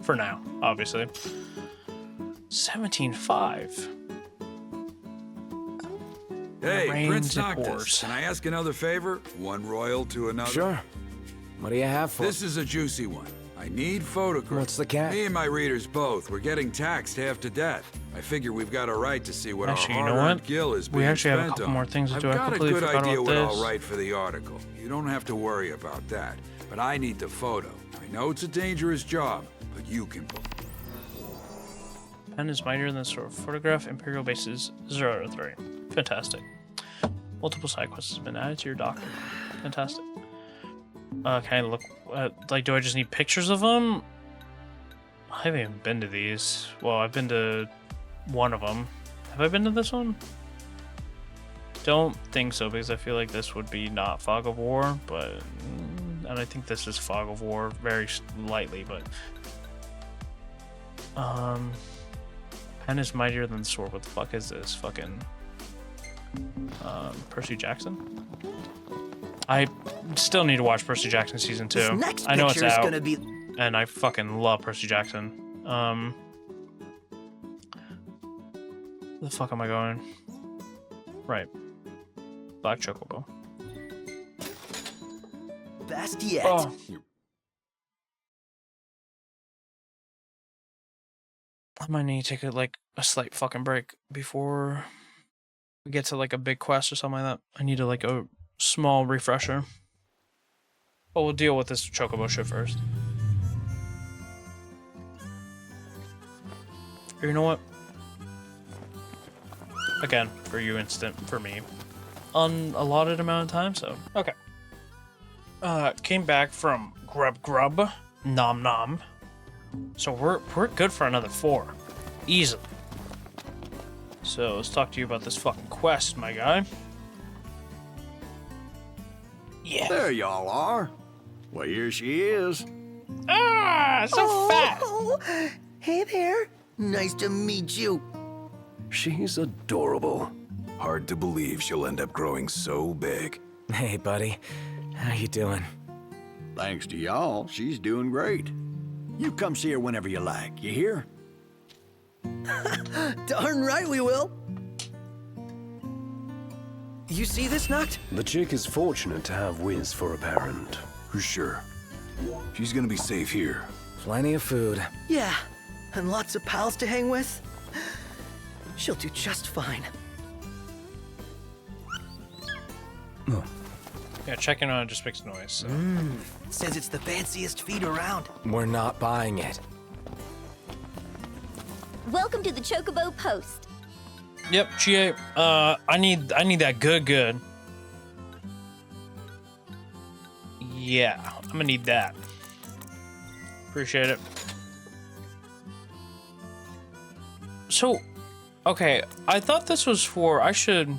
For now, obviously. 17.5. Hey, Reigns Prince and Noctis, wars. can I ask another favor? One royal to another? Sure. What do you have for This is a juicy one. I need photographs. What's the catch? Me and my readers both. We're getting taxed half to death. I figure we've got a right to see what Actually, our you know hard-earned what? gil is We being actually have a spent couple on. more things to I've do. I got a completely good forgot idea about what this. I'll write for the article. You don't have to worry about that. But I need the photo. I know it's a dangerous job, but you can. Pen is mightier than sword. Photograph Imperial bases 0 to 3. Fantastic. Multiple side quests has been added to your docket. Fantastic. Can I look at, like, do I just need pictures of them? I haven't even been to these. Well, I've been to one of them. Have I been to this one? Don't think so, because I feel like this would be not Fog of War, but... And I think this is Fog of War very lightly, but... Pen is mightier than the sword. What the fuck is this? Fucking... Percy Jackson? I still need to watch Percy Jackson Season 2. This next I know it's picture is out, gonna be. and I fucking love Percy Jackson. Where the fuck am I going? Right. Black Chocobo. Best yet. Oh. I might need to take a slight fucking break before we get to like a big quest or something like that. I need a small refresher. But we'll deal with this Chocobo shit first. Or you know what? Again, for you instant, for me. Unallotted amount of time, so. Okay. Came back from Grub. Nom Nom. So we're good for another 4. Easily. So let's talk to you about this fucking quest, my guy. Yeah. There y'all are. Well, here she is. Ah, so fat. Oh, hey there. Nice to meet you. She's adorable. Hard to believe she'll end up growing so big. Hey, buddy. How you doing? Thanks to y'all, she's doing great. You come see her whenever you like, you hear? Darn right we will. You see this, Noct? The chick is fortunate to have Wiz for a parent. For sure. She's gonna be safe here. Plenty of food. Yeah, and lots of pals to hang with. She'll do just fine. Yeah, checking on it just makes noise. So. Says it's the fanciest feed around. We're not buying it. Welcome to the Chocobo Post. Yep, GA. I need that good. Yeah, I'm gonna need that. Appreciate it. So, okay, I thought this was for. I should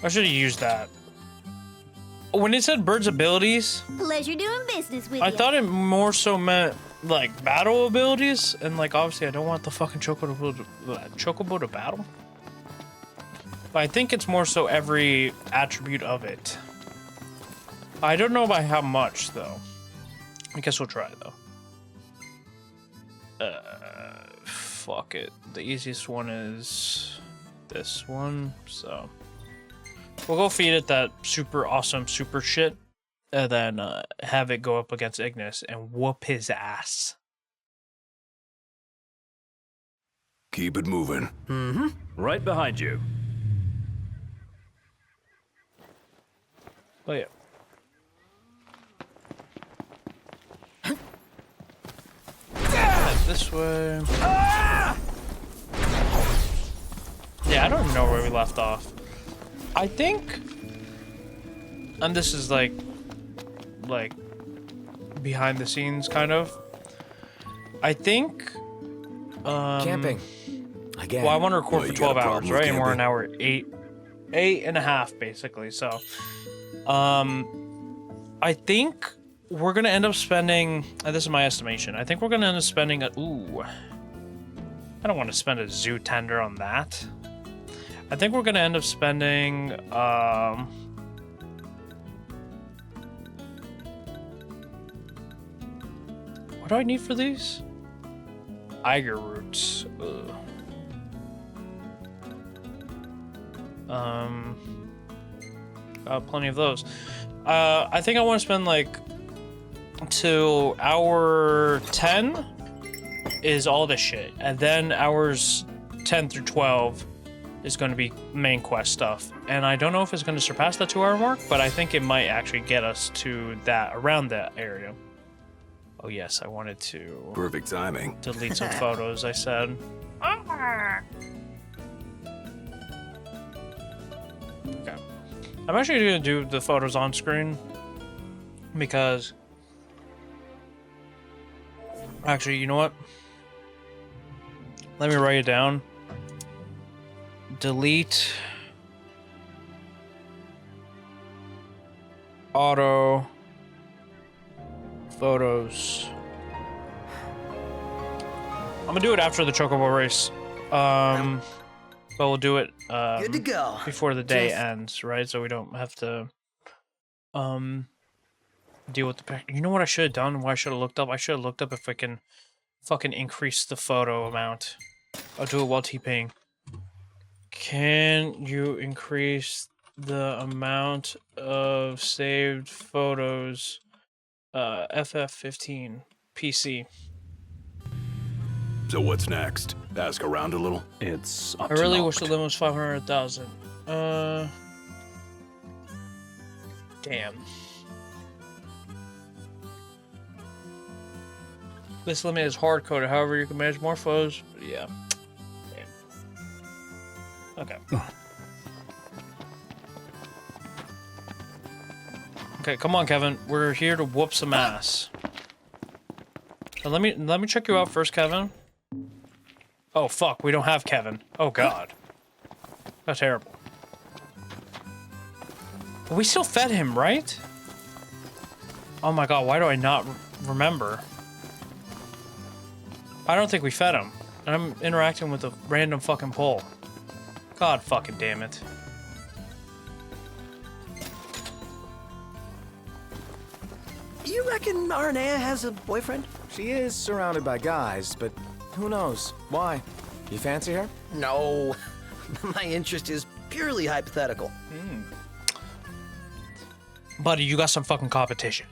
have used that. When it said birds' abilities, Pleasure doing business with I you. thought it more so meant like battle abilities, and like obviously I don't want the fucking chocobo to battle. But I think it's more so every attribute of it. I don't know by how much though. I guess we'll try though. Fuck it. The easiest one is this one, so we'll go feed it that super awesome super shit, and then have it go up against Ignis and whoop his ass. Keep it moving. Right behind you. Oh yeah. This way. Yeah, I don't even know where we left off. I think, and this is like behind the scenes kind of. I think. Camping. Again. Well, I want to record Well, for you got 12 a hours, problem with right? And we're an camping? hour eight and a half, basically. So, I think we're gonna end up spending. This is my estimation. I think we're gonna end up spending a. Ooh. I don't want to spend a zoo tender on that. I think we're gonna end up spending. What do I need for these? Eiger roots. Ugh. Plenty of those. I think I want to spend like till hour 10 is all this shit, and then hours 10 through 12 is going to be main quest stuff. And I don't know if it's going to surpass the 2 hour mark, but I think it might actually get us to that around that area. Oh yes, I wanted to Perfect timing. delete some photos. I said. Okay. I'm actually gonna do the photos on screen because actually, you know what? Let me write it down. Delete auto photos. I'm gonna do it after the Chocobo race. But we'll do it Good to go. before the day Just- ends, right? So we don't have to deal with the. You know what I should have done? What I should have looked up? I should have looked up if I can fucking increase the photo amount. I'll do it while TPing. Can you increase the amount of saved photos? FF15 PC. So what's next? Ask around a little? It's up I to really wish Noct. the limit was 500,000. Damn. This limit is hard coded. However, you can manage more photos. Yeah. Damn. Okay. Okay, come on, Kevin. We're here to whoop some ass. Let me check you out first, Kevin. Oh fuck, we don't have Kevin. Oh god. That's terrible. But we still fed him, right? Oh my god, why do I not remember? I don't think we fed him. And I'm interacting with a random fucking pole. God fucking damn it. You reckon Arnea has a boyfriend? She is surrounded by guys, but who knows? Why? You fancy her? No. My interest is purely hypothetical. Buddy, you got some fucking competition.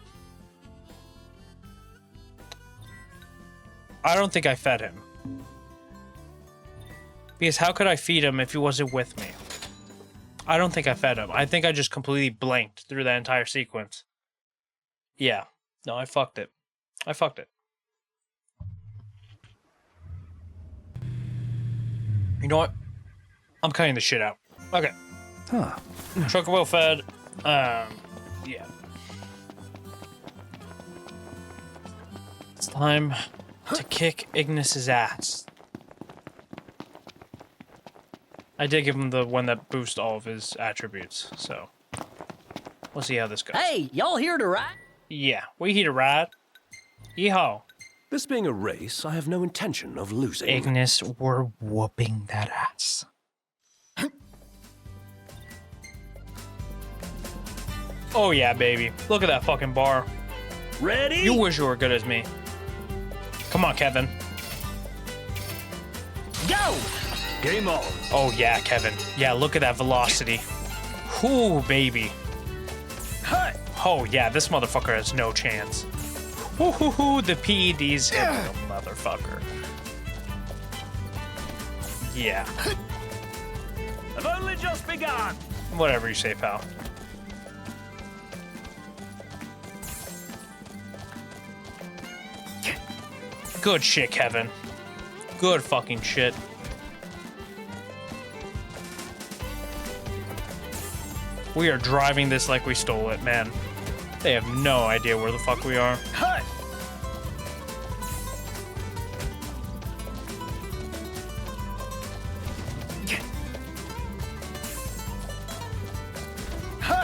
I don't think I fed him. Because how could I feed him if he wasn't with me? I don't think I fed him. I think I just completely blanked through that entire sequence. Yeah. No, I fucked it. I fucked it. You know what? I'm cutting the shit out. Okay. Huh. Chocobo fed. Yeah. It's time to kick Ignis's ass. I did give him the one that boosts all of his attributes, so we'll see how this goes. Hey, y'all here to ride? Yeah, we here to ride. Yeehaw. This being a race, I have no intention of losing. Ignis, we're whooping that ass. Oh yeah, baby. Look at that fucking bar. Ready? You wish you were good as me. Come on, Kevin. Go! Game on. Oh yeah, Kevin. Yeah, look at that velocity. Ooh, baby. Oh yeah, this motherfucker has no chance. Ooh, the PED's hit the motherfucker. Yeah. I've only just begun. Whatever you say, pal. Good shit, Kevin. Good fucking shit. We are driving this like we stole it, man. They have no idea where the fuck we are.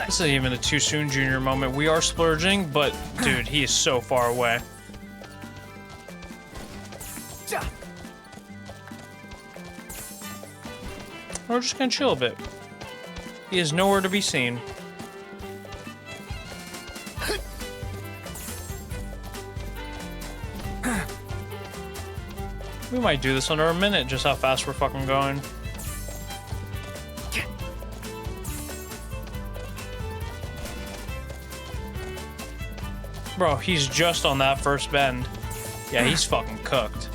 This isn't even a too soon junior moment. We are splurging, but dude, he is so far away. We're just gonna chill a bit. He is nowhere to be seen. We might do this under a minute, just how fast we're fucking going. Bro, he's just on that first bend. Yeah, he's fucking cooked.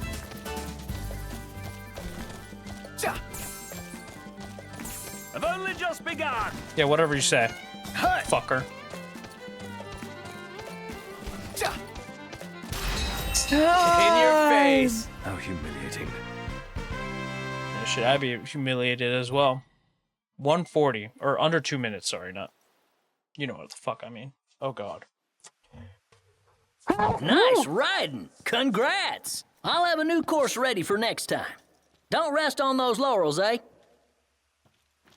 I've only just begun. Yeah, whatever you say. Fucker. In your face. How humiliating. Yeah, shit, I'd be humiliated as well. 140, or under 2 minutes, sorry, not. You know what the fuck I mean. Oh god. Nice riding. Congrats. I'll have a new course ready for next time. Don't rest on those laurels, eh?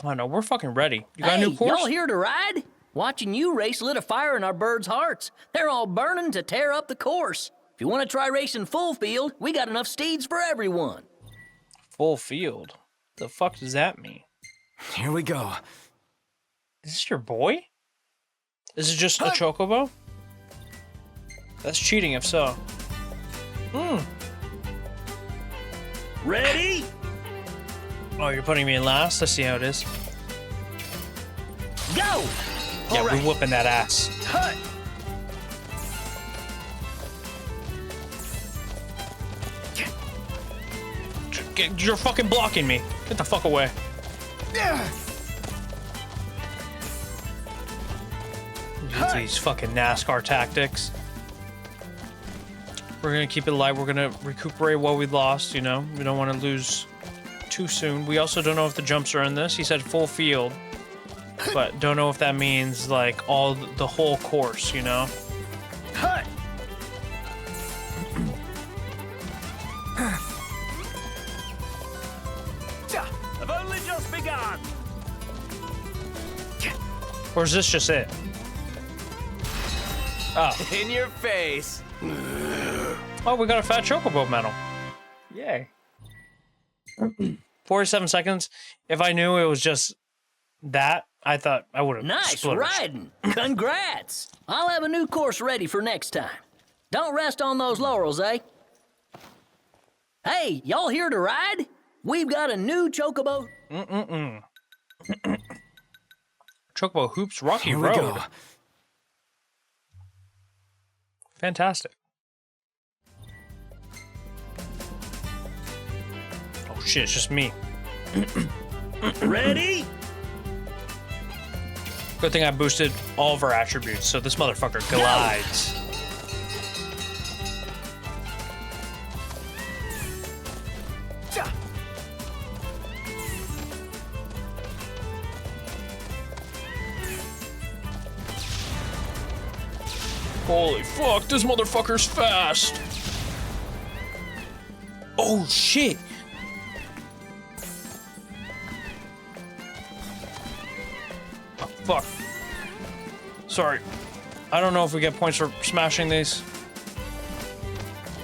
Oh no, we're fucking ready. You got Hey, a new course? y'all here to ride? Watching you race lit a fire in our birds' hearts. They're all burning to tear up the course. If you want to try racing full field, we got enough steeds for everyone. Full field? The fuck does that mean? Here we go. Is this your boy? Is it just a chocobo? That's cheating if so. Ready? Oh, you're putting me in last? I see how it is. Go! Yeah, we're whooping that ass. You're fucking blocking me. Get the fuck away. These fucking NASCAR tactics. We're gonna keep it light. We're gonna recuperate what we lost, you know? We don't want to lose too soon. We also don't know if the jumps are in this. He said full field. But don't know if that means, like, the whole course, you know? I've only just begun. Or is this just it? Oh. In your face. Oh, we got a fat chocobo medal. Yay. 47 seconds. If I knew it was just that, I thought I would have Nice splurged. riding. Congrats. I'll have a new course ready for next time. Don't rest on those laurels, eh? Hey, y'all here to ride? We've got a new chocobo. Chocobo Hoops Rocky Here we Road. go. Fantastic. Oh shit, it's just me. Ready? Good thing I boosted all of our attributes, so this motherfucker glides. Holy fuck, this motherfucker's fast. Oh shit. Oh, fuck. Sorry. I don't know if we get points for smashing these.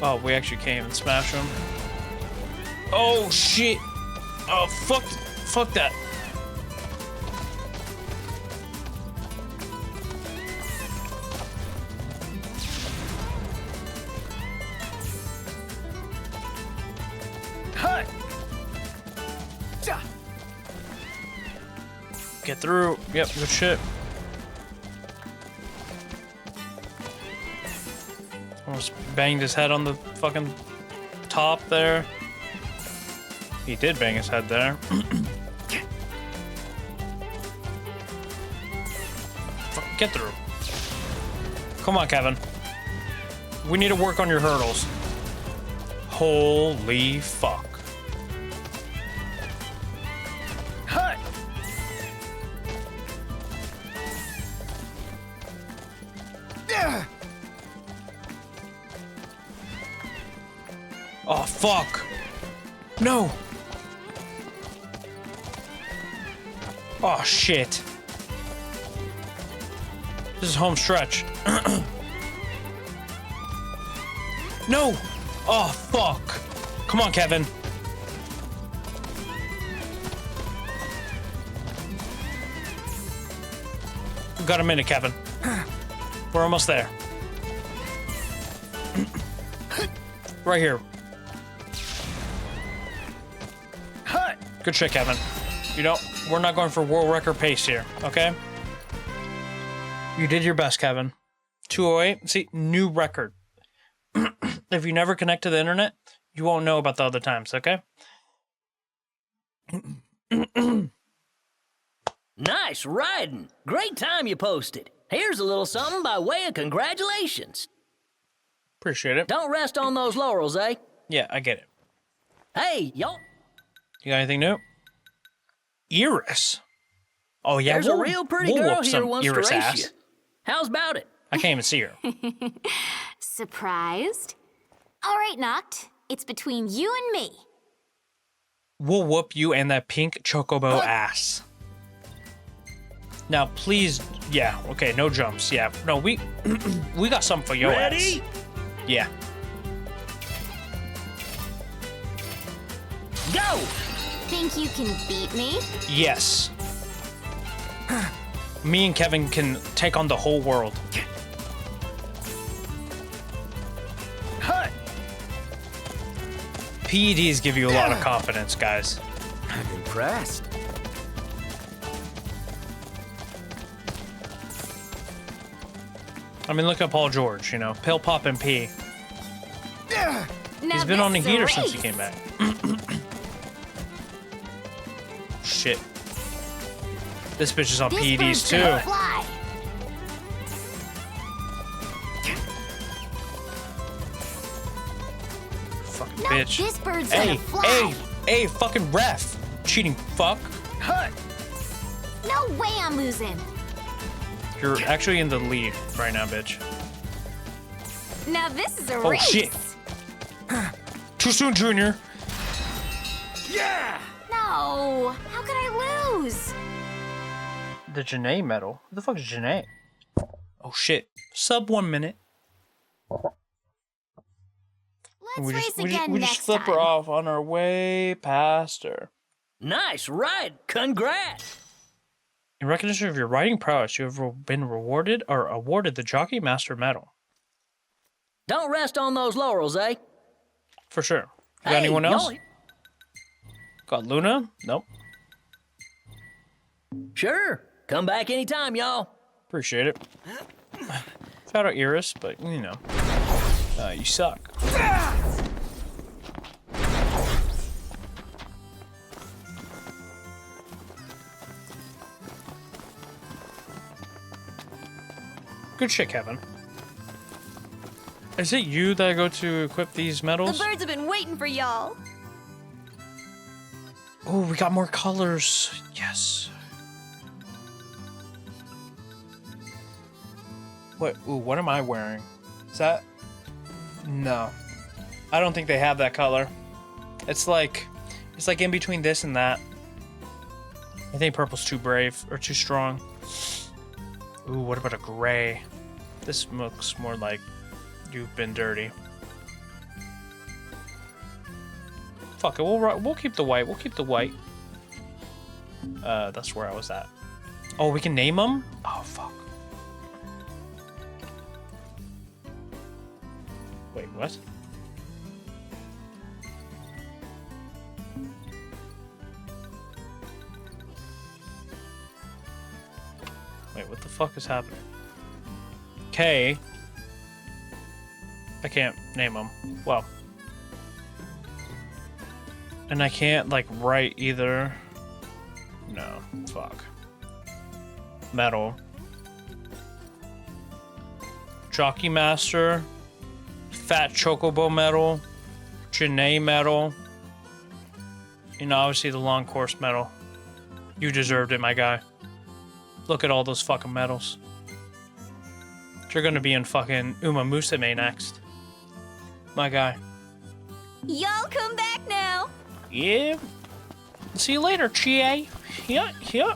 Oh, we actually can't even smash them. Oh shit. Oh, fuck that. Get through. Yep, good shit. Almost banged his head on the fucking top there. He did bang his head there. Get through. Come on, Kevin. We need to work on your hurdles. Holy fuck. Oh, fuck. No. Oh, shit. This is home stretch. No. Oh, fuck. Come on, Kevin. We've got a minute, Kevin. We're almost there. Right here. Good shit, Kevin. You know, we're not going for world record pace here, okay? You did your best, Kevin. 208. See, new record. If you never connect to the internet, you won't know about the other times, okay? Nice riding. Great time you posted. Here's a little something by way of congratulations. Appreciate it. Don't rest on those laurels, eh? Yeah, I get it. Hey, y'all. You got anything new? Iris. Oh, yeah, There's a real pretty we'll girl whoop here some who wants to Iris race ass. you. How's about it? I can't even see her. Surprised? All right, Noct. It's between you and me. We'll whoop you and that pink chocobo ass. Now, please, yeah, okay, no jumps. Yeah, no, we got something for your ass. Yeah. Go! Think you can beat me? Yes. Me and Kevin can take on the whole world. PEDs give you a lot of confidence, guys. I'm impressed. I mean, look at Paul George, you know, pill, pop, and pee. Now He's been on a this is heater race. since he came back. Shit. This bitch is on This PEDs bird's gonna too. fly. Fucking Now bitch. this bird's Hey, gonna fly. hey, fucking ref. Cheating fuck. No way I'm losing. You're actually in the lead right now, bitch. Now this is a Oh, race. shit. Too soon, Junior. No. How could I lose? The Janae medal? Who the fuck is Janae? Oh, shit. Sub 1 minute. Let's race again we next just flip time. her off on our way past her. Nice ride. Congrats. In recognition of your riding prowess, you have been rewarded or awarded the Jockey Master Medal. Don't rest on those laurels, eh? For sure. You got Hey, anyone else? y'all- Got Luna? Nope. Sure. Come back anytime, y'all. Appreciate it. Shout out Iris, but you know, you suck. Good shit, Kevin. Is it you that I go to equip these medals? The birds have been waiting for y'all. Oh, we got more colors. Yes. What? Ooh, what am I wearing? Is that? No. I don't think they have that color. It's like in between this and that. I think purple's too brave or too strong. Ooh, what about a gray? This looks more like you've been dirty. Fuck it, we'll keep the white. We'll keep the white. That's where I was at. Oh, we can name them? Oh, fuck. Wait, what? Wait, what the fuck is happening? K. I can't name them. Well. And I can't, like, write either. No. Fuck. Metal. Jockey Master. Fat Chocobo medal. Janae medal. And obviously the long course medal. You deserved it, my guy. Look at all those fucking medals. You're gonna be in fucking Uma Musume next. My guy. Y'all come back now. Yeah. See you later, Chie. Yeah, yeah.